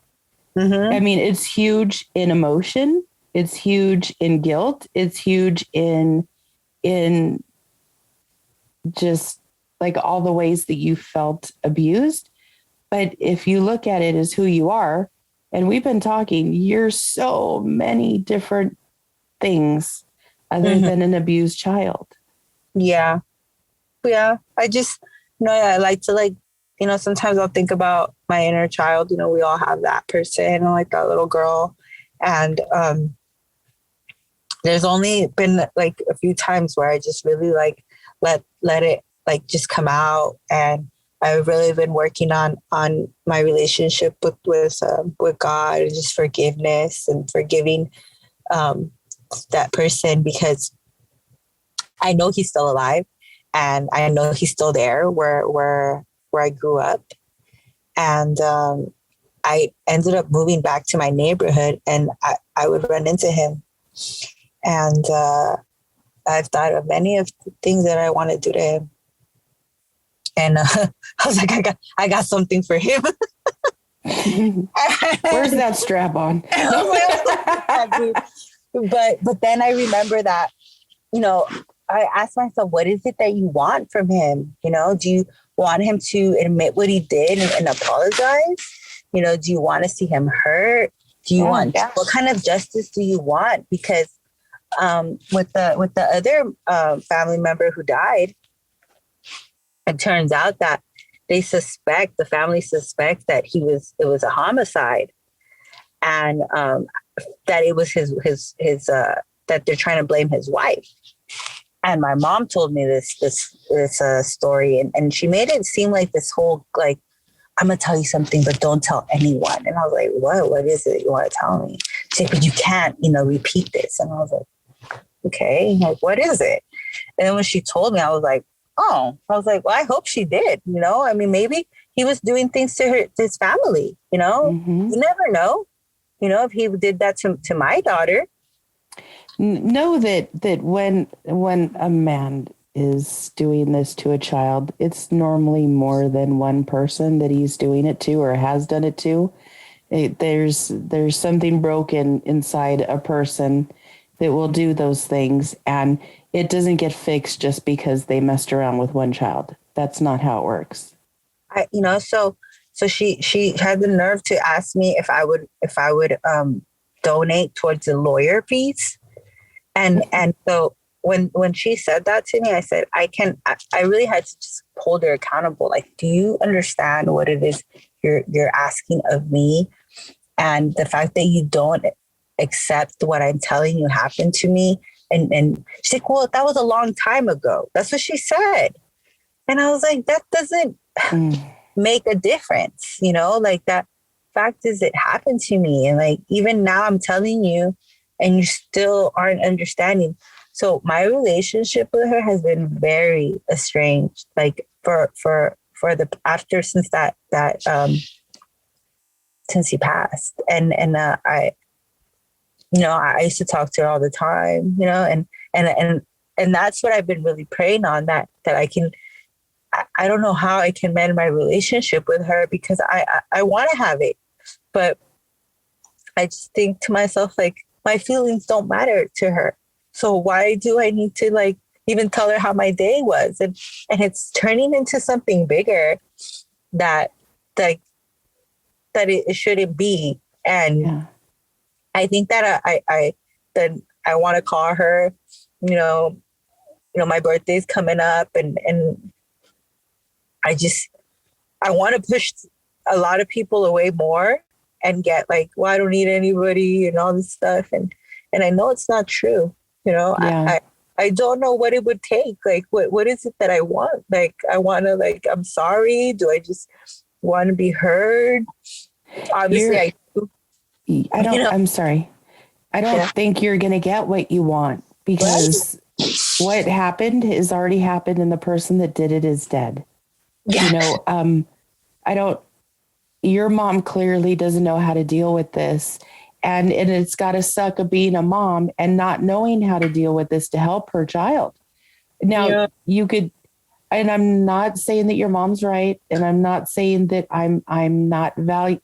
Mm-hmm. I mean, it's huge in emotion. It's huge in guilt. It's huge in just like all the ways that you felt abused. But if you look at it as who you are, and we've been talking, you're so many different things other mm-hmm. than an abused child. Yeah. Yeah. I just, you know, I like to like, you know, sometimes I'll think about my inner child. You know, we all have that person, like that little girl. And there's only been like a few times where I just really like let it like just come out. And I've really been working on my relationship with God, and just forgiveness and forgiving that person, because I know he's still alive, and I know he's still there where I grew up. And I ended up moving back to my neighborhood, and I would run into him. And I've thought of many of the things that I want to do to him. And I was like, I got something for him. Where's that strap on? But then I remember that, you know, I asked myself, what is it that you want from him? You know, do you want him to admit what he did and apologize? You know, do you want to see him hurt? Do you want, what kind of justice do you want? Because with the other family member who died, it turns out that the family suspects that it was a homicide, and that it was his that they're trying to blame his wife. And my mom told me this story, and she made it seem like this whole like I'm going to tell you something, but don't tell anyone. And I was like, what is it you want to tell me? She said, but you can't, repeat this. And I was like, okay, like, what is it? And then when she told me, I was like, oh, I was like, well, I hope she did, I mean, maybe he was doing things to his family, Mm-hmm. You never know, if he did that to my daughter. Know that when a man is doing this to a child, it's normally more than one person that he's doing it to or has done it to. There's something broken inside a person that will do those things, and it doesn't get fixed just because they messed around with one child. That's not how it works. So she had the nerve to ask me if I would donate towards the lawyer fees. And so when she said that to me, I said, I really had to just hold her accountable. Like, do you understand what it is you're asking of me? And the fact that you don't accept what I'm telling you happened to me. And she's like, well, that was a long time ago. That's what she said. And I was like, that doesn't make a difference, like that fact is it happened to me. And like, even now I'm telling you, and you still aren't understanding. So my relationship with her has been very estranged, like for the after since since he passed. And I used to talk to her all the time, and that's what I've been really praying on, that I don't know how I can mend my relationship with her, because I want to have it, but I just think to myself, like, my feelings don't matter to her. So why do I need to like even tell her how my day was? And it's turning into something bigger that it shouldn't be. And I think that I want to call her, my birthday's coming up, and I want to push a lot of people away more and get like, well, I don't need anybody and all this stuff. And I know it's not true. I don't know what it would take. Like, what is it that I want? Like, I want to, like, I'm sorry. Do I just want to be heard? Obviously, I'm sorry. I don't think you're going to get what you want, because what happened has already happened, and the person that did it is dead. Yeah. Your mom clearly doesn't know how to deal with this. And it's got to suck of being a mom and not knowing how to deal with this to help her child. Now you could, and I'm not saying that your mom's right. And I'm not saying that I'm not saying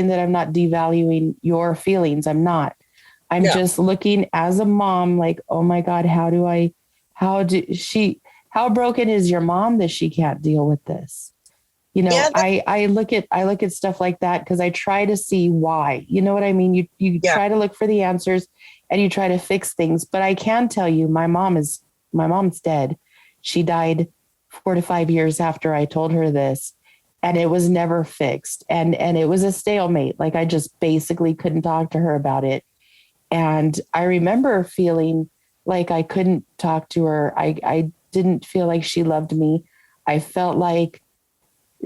that I'm not devaluing your feelings. I'm not. I'm just looking as a mom, like, oh my God, how broken is your mom that she can't deal with this? I look at stuff like that because I try to see why. You know what I mean? You try to look for the answers and you try to fix things. But I can tell you, my mom's dead. She died 4 to 5 years after I told her this, and it was never fixed. And it was a stalemate. Like, I just basically couldn't talk to her about it. And I remember feeling like I couldn't talk to her. I didn't feel like she loved me. I felt like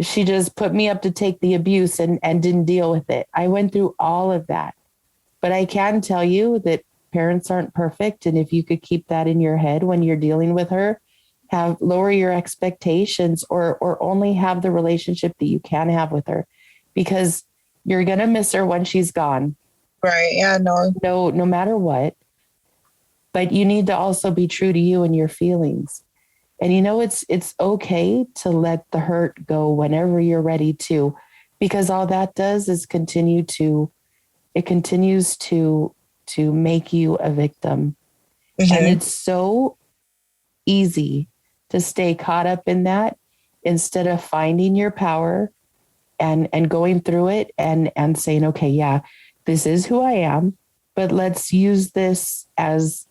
she just put me up to take the abuse and didn't deal with it. I went through all of that. But I can tell you that parents aren't perfect. And if you could keep that in your head when you're dealing with her, lower your expectations, or only have the relationship that you can have with her, because you're going to miss her when she's gone. Right. Yeah, no. No matter what. But you need to also be true to you and your feelings. And it's okay to let the hurt go whenever you're ready to, because all that does is continues to make you a victim. Mm-hmm. And it's so easy to stay caught up in that instead of finding your power and going through it and saying, okay, yeah, this is who I am, but let's use this as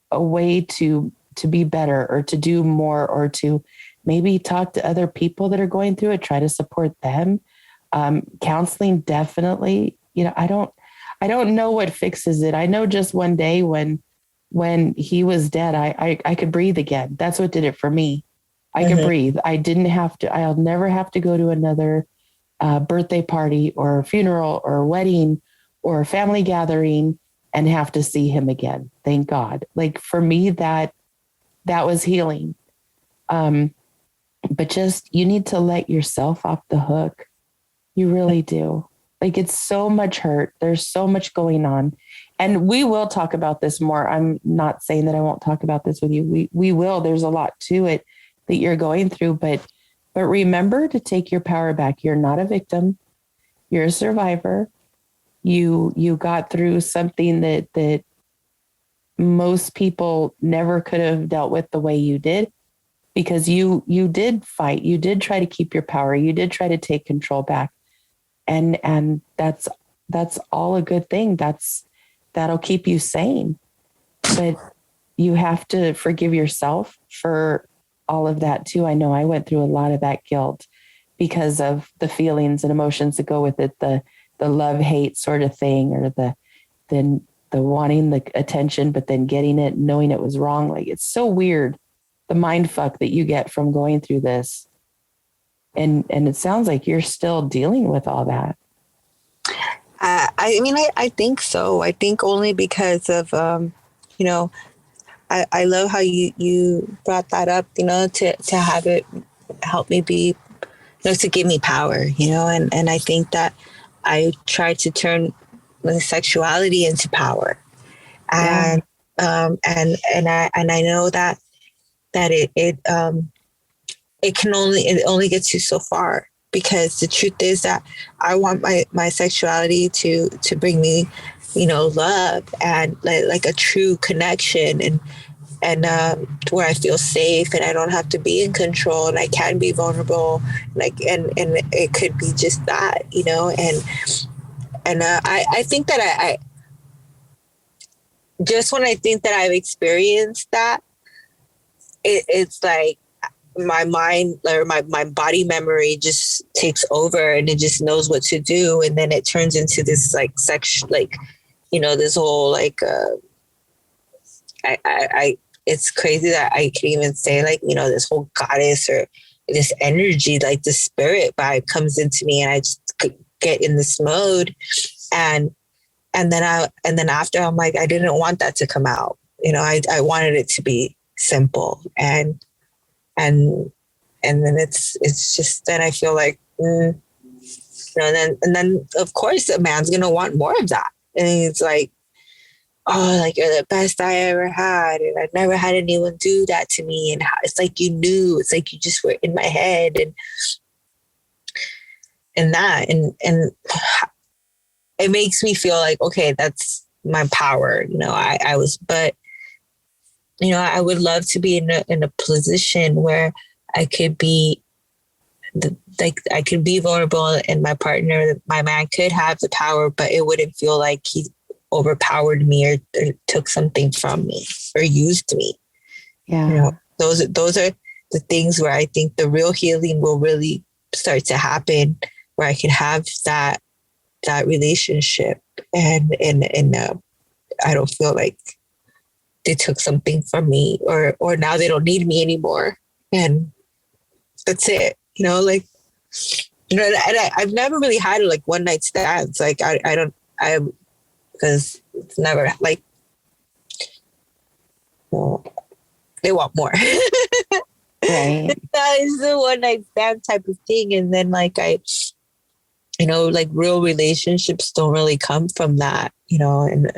a way to be better, or to do more, or to maybe talk to other people that are going through it, try to support them. Counseling, definitely. I don't know what fixes it. I know just one day when he was dead, I could breathe again. That's what did it for me. I could breathe. I'll never have to go to another birthday party or funeral or wedding or family gathering and have to see him again. Thank God. Like for me, that was healing. But just, you need to let yourself off the hook. You really do. Like it's so much hurt. There's so much going on. And we will talk about this more. I'm not saying that I won't talk about this with you. We will. There's a lot to it that you're going through, but remember to take your power back. You're not a victim. You're a survivor. You got through something that most people never could have dealt with the way you did, because you did fight. You did try to keep your power. You did try to take control back. And that's all a good thing. That'll keep you sane. But you have to forgive yourself for all of that too. I know I went through a lot of that guilt because of the feelings and emotions that go with it, the love-hate sort of thing, or the wanting the attention, but then getting it, knowing it was wrong. Like it's so weird, the mind fuck that you get from going through this. And it sounds like you're still dealing with all that. I mean, I think so. I think only because of, I love how you brought that up, to have it help me be, to give me power, and I think that I tried to turn my sexuality into power. And, and I know that it only gets you so far, because the truth is that I want my sexuality to bring me, love and like a true connection, and where I feel safe and I don't have to be in control and I can be vulnerable, and it could be just that, and I think that I just when I think that I've experienced that, it's like my mind or my body memory just takes over and it just knows what to do. And then it turns into this like this whole it's crazy that I can even say this whole goddess or this energy, like the spirit vibe comes into me and I just get in this mode. And then after I'm like, I didn't want that to come out. I wanted it to be simple and then it's just, then I feel like, and then of course a man's going to want more of that. And it's like, oh, like you're the best I ever had. And I've never had anyone do that to me. And it's like, you knew, it's like you just were in my head and that, and it makes me feel like, okay, that's my power. I was, but I would love to be in a position where I could be I could be vulnerable, and my partner, my man, could have the power, but it wouldn't feel like he overpowered me or took something from me or used me. Yeah. Those are the things where I think the real healing will really start to happen, where I can have that relationship and I don't feel like they took something from me or now they don't need me anymore. And that's it, and I've never really had like one night stands. Like because it's never like, they want more. Right. That is the one night stand type of thing. And then like like real relationships don't really come from that, and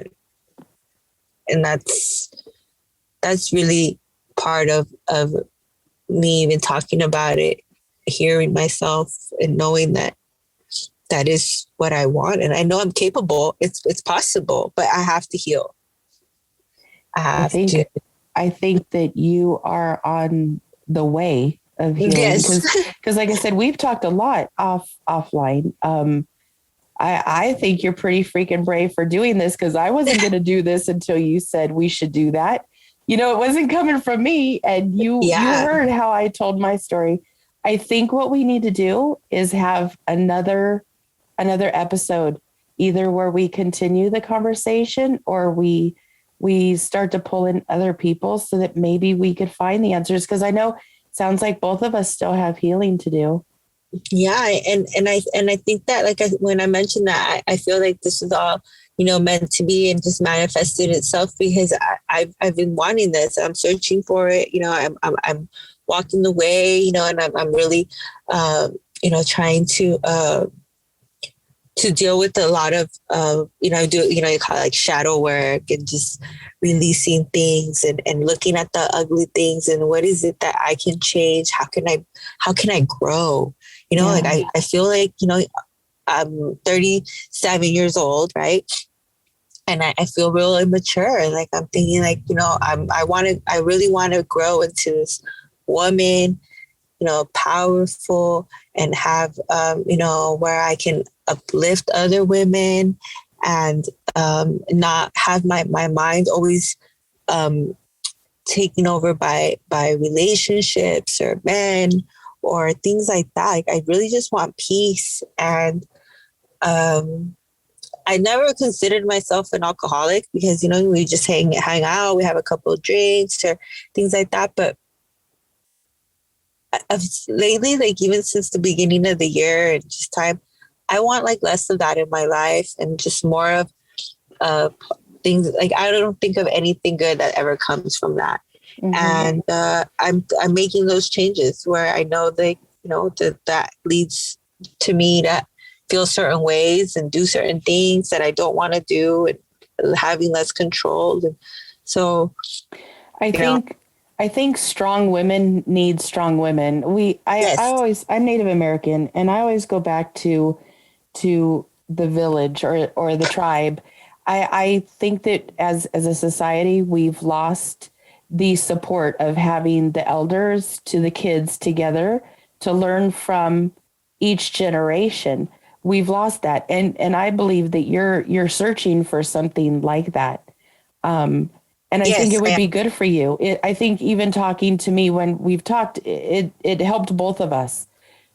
that's really part of me even talking about it, hearing myself and knowing that is what I want. And I know I'm capable. It's possible, but I have to heal. I think that you are on the way of healing. Yes. Because like I said, we've talked a lot offline. I think you're pretty freaking brave for doing this, because I wasn't going to do this until you said we should do that. It wasn't coming from me, and you heard how I told my story. I think what we need to do is have another episode, either where we continue the conversation or we start to pull in other people so that maybe we could find the answers. Because I know sounds like both of us still have healing to do. Yeah. And I think that, like, when I mentioned that, I feel like this is all, meant to be, and just manifested itself, because I've been wanting this. I'm searching for it. I'm walking the way, and I'm really, trying to deal with a lot of, you call it like shadow work, and just releasing things, and looking at the ugly things, and what is it that I can change? How can I grow? Like I feel like, I'm 37 years old, right? And I feel real immature. Like, I'm thinking, like, I really want to grow into this woman, powerful, and have, where I can uplift other women, and not have my mind always taken over by relationships or men or things like that. Like, I really just want peace. And I never considered myself an alcoholic, because, we just hang out, we have a couple of drinks or things like that. But lately, like, even since the beginning of the year and just time, I want, like, less of that in my life, and just more of things. Like, I don't think of anything good that ever comes from that. Mm-hmm. And I'm making those changes where I know that leads to me to feel certain ways and do certain things that I don't want to do, and having less control. And so I think strong women need strong women. Yes. I'm Native American, and I always go back to the village or the tribe. I think that as a society, we've lost the support of having the elders to the kids together to learn from each generation. We've lost that. And I believe that you're searching for something like that. And I think it would be good for you. I think even talking to me when we've talked, it helped both of us.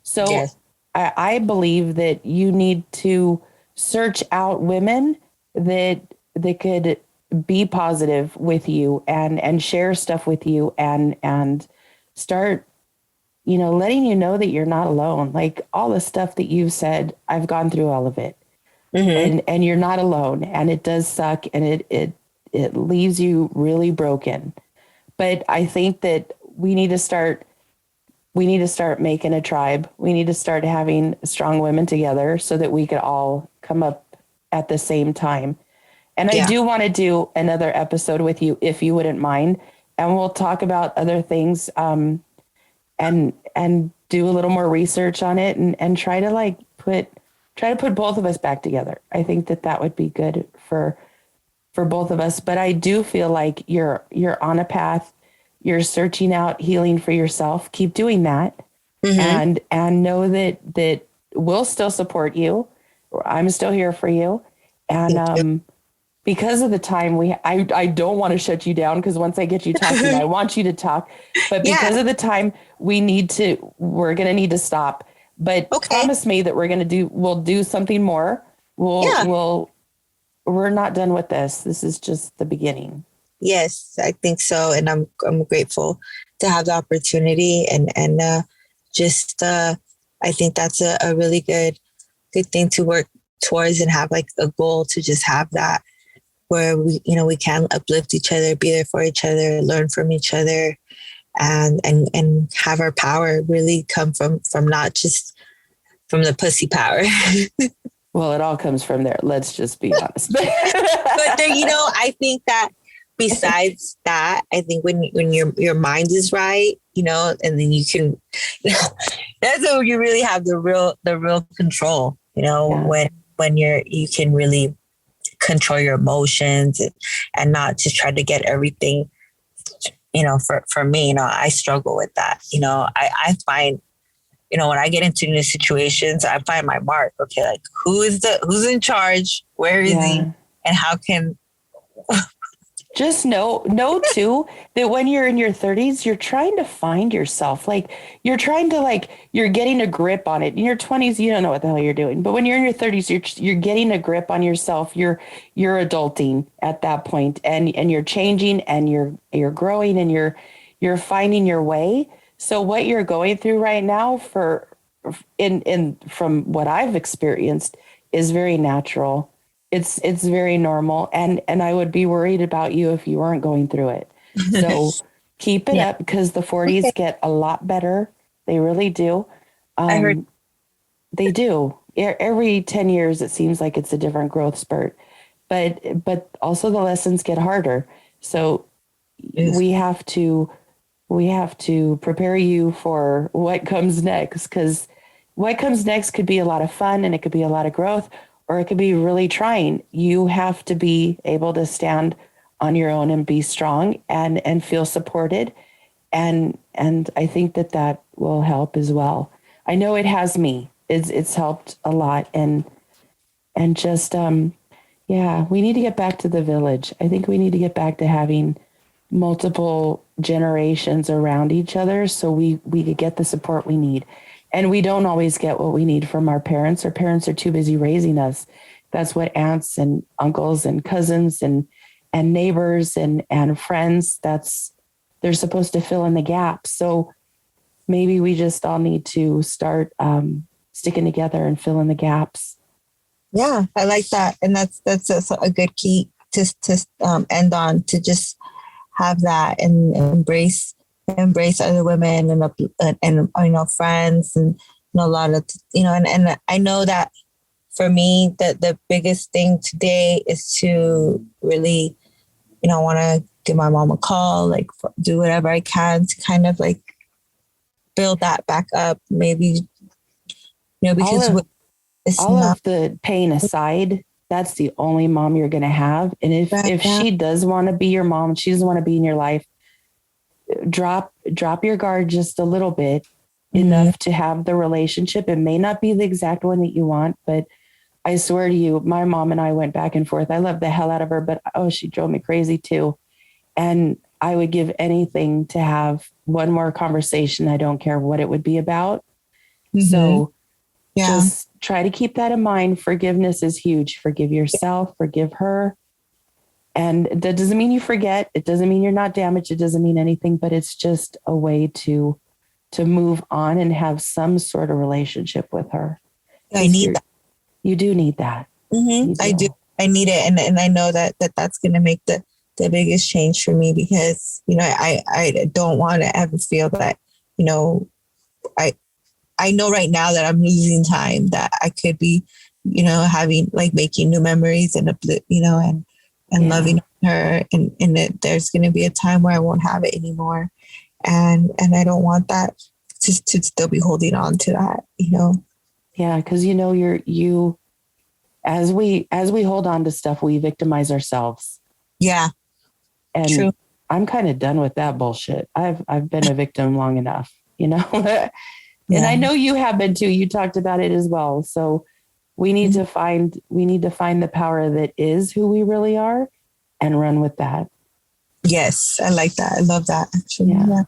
So yes. I believe that you need to search out women that could be positive with you and share stuff with you and start, letting you know that you're not alone. Like, all the stuff that you've said, I've gone through all of it. Mm-hmm. And you're not alone, and it does suck, and it leaves you really broken. But I think that we need to start making a tribe. We need to start having strong women together so that we could all come up at the same time. And I do want to do another episode with you, if you wouldn't mind, and we'll talk about other things, and do a little more research on it, and try to put both of us back together. I think that would be good for both of us. But I do feel like you're on a path. You're searching out healing for yourself. Keep doing that. Mm-hmm. and know that we'll still support you. I'm still here for you. And because of the time I don't want to shut you down, because once I get you talking, I want you to talk. But because of the time, we're going to need to stop. But promise me that we'll do something more. We're not done with this. This is just the beginning. Yes, I think so. And I'm grateful to have the opportunity, and I think that's a really good thing to work towards, and have like a goal to just have that, where we can uplift each other, be there for each other, learn from each other, and have our power really come from not just from the pussy power. Well, it all comes from there. Let's just be honest. But there, I think that besides that, I think when your mind is right, and then you can, that's when you really have the real control, when you can really control your emotions, and not just try to get everything, for me, I struggle with that. I find, when I get into new situations, I find my mark. Okay, like, who's in charge? Where is he? And how can... Just know too, that when you're in your 30s, you're trying to find yourself. Like, you're trying to, you're getting a grip on it. In your 20s, you don't know what the hell you're doing. But when you're in your 30s, you're getting a grip on yourself. You're adulting at that point, and you're changing, and you're growing, and you're finding your way. So what you're going through right now from what I've experienced is very natural. It's very normal, and I would be worried about you if you weren't going through it. So keep it Yeah. up, because the 40s Okay. get a lot better. They really do. I heard. They do. Every 10 years, it seems like it's a different growth spurt, but also the lessons get harder. So Yes. we have to prepare you for what comes next, because what comes next could be a lot of fun, and it could be a lot of growth, or it could be really trying. You have to be able to stand on your own and be strong and feel supported. And I think that will help as well. I know it has me. It's helped a lot. And just yeah, we need to get back to the village. I think we need to get back to having multiple generations around each other, so we could get the support we need. And we don't always get what we need from our parents. Our parents are too busy raising us. That's what aunts and uncles and cousins and neighbors and friends, they're supposed to fill in the gaps. So maybe we just all need to start sticking together and fill in the gaps. Yeah, I like that, and that's a good key to end on, to just have that and embrace other women and friends, and a lot of and I know that for me the biggest thing today is to really want to give my mom a call, like do whatever I can to kind of like build that back up, maybe because it's all not of the pain aside, that's the only mom you're going to have. And if that. she does want to be your mom, she doesn't want to be in your life, drop your guard just a little bit, enough to have the relationship. It may not be the exact one that you want, but I swear to you, my mom and I went back and forth. I love the hell out of her, but she drove me crazy too. And I would give anything to have one more conversation. I don't care what it would be about. So just try to keep that in mind. Forgiveness is huge. Forgive yourself, forgive her. And that doesn't mean you forget. It doesn't mean you're not damaged. It doesn't mean anything, but it's just a way to move on and have some sort of relationship with her. I need that. You do need that. I do. I need it. And I know that's going to make the biggest change for me, because, I don't want to ever feel that, I know right now that I'm losing time, that I could be, having like making new memories and loving her. And there's going to be a time where I won't have it anymore. And I don't want that to still be holding on to that, Yeah. Cause you as we hold on to stuff, we victimize ourselves. Yeah. And true. I'm kind of done with that bullshit. I've been a victim long enough, And I know you have been too. You talked about it as well. So we need to find the power that is who we really are and run with that. Yes, I like that. I love that, actually. Yeah.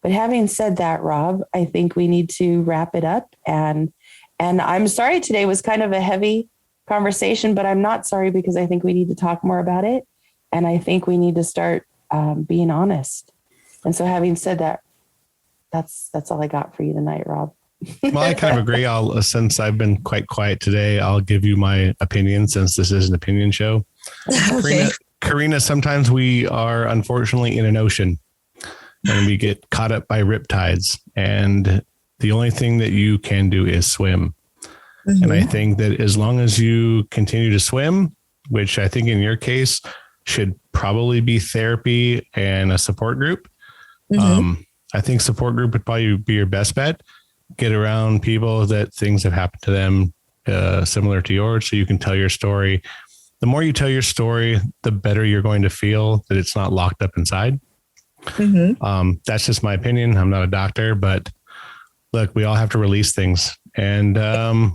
But having said that, Rob, I think we need to wrap it up. And I'm sorry today was kind of a heavy conversation, but I'm not sorry, because I think we need to talk more about it. And I think we need to start being honest. And so having said that, that's all I got for you tonight, Rob. Well, I kind of agree. Since I've been quite quiet today, I'll give you my opinion, since this is an opinion show. Okay. Karina, sometimes we are unfortunately in an ocean and we get caught up by riptides, and the only thing that you can do is swim. And I think that as long as you continue to swim, which I think in your case should probably be therapy and a support group. I think support group would probably be your best bet. Get around people that things have happened to them similar to yours, so you can tell your story. The more you tell your story, the better you're going to feel that it's not locked up inside. That's just my opinion. I'm not a doctor, but look, we all have to release things. And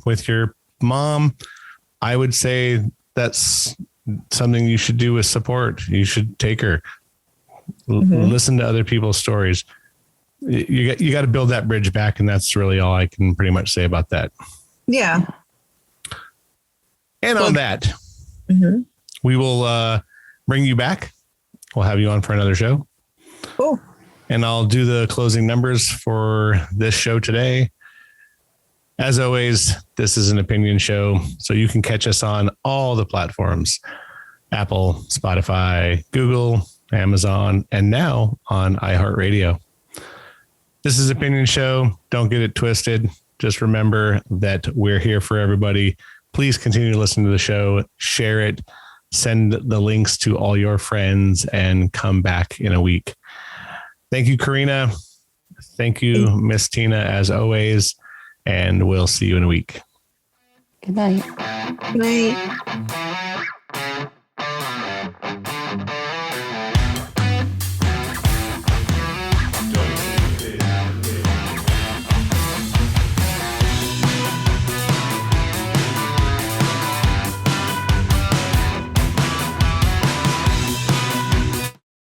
with your mom, I would say that's something you should do with support. You should take her, listen to other people's stories. You got to build that bridge back. And that's really all I can pretty much say about that. Yeah. And on that, we will bring you back. We'll have you on for another show. Cool. And I'll do the closing numbers for this show today. As always, this is an opinion show, so you can catch us on all the platforms: Apple, Spotify, Google, Amazon, and now on iHeartRadio. This is Opinion Show. Don't get it twisted. Just remember that we're here for everybody. Please continue to listen to the show, share it, send the links to all your friends, and come back in a week. Thank you, Karina. Thank you, Miss Tina, as always. And we'll see you in a week. Good night. Right.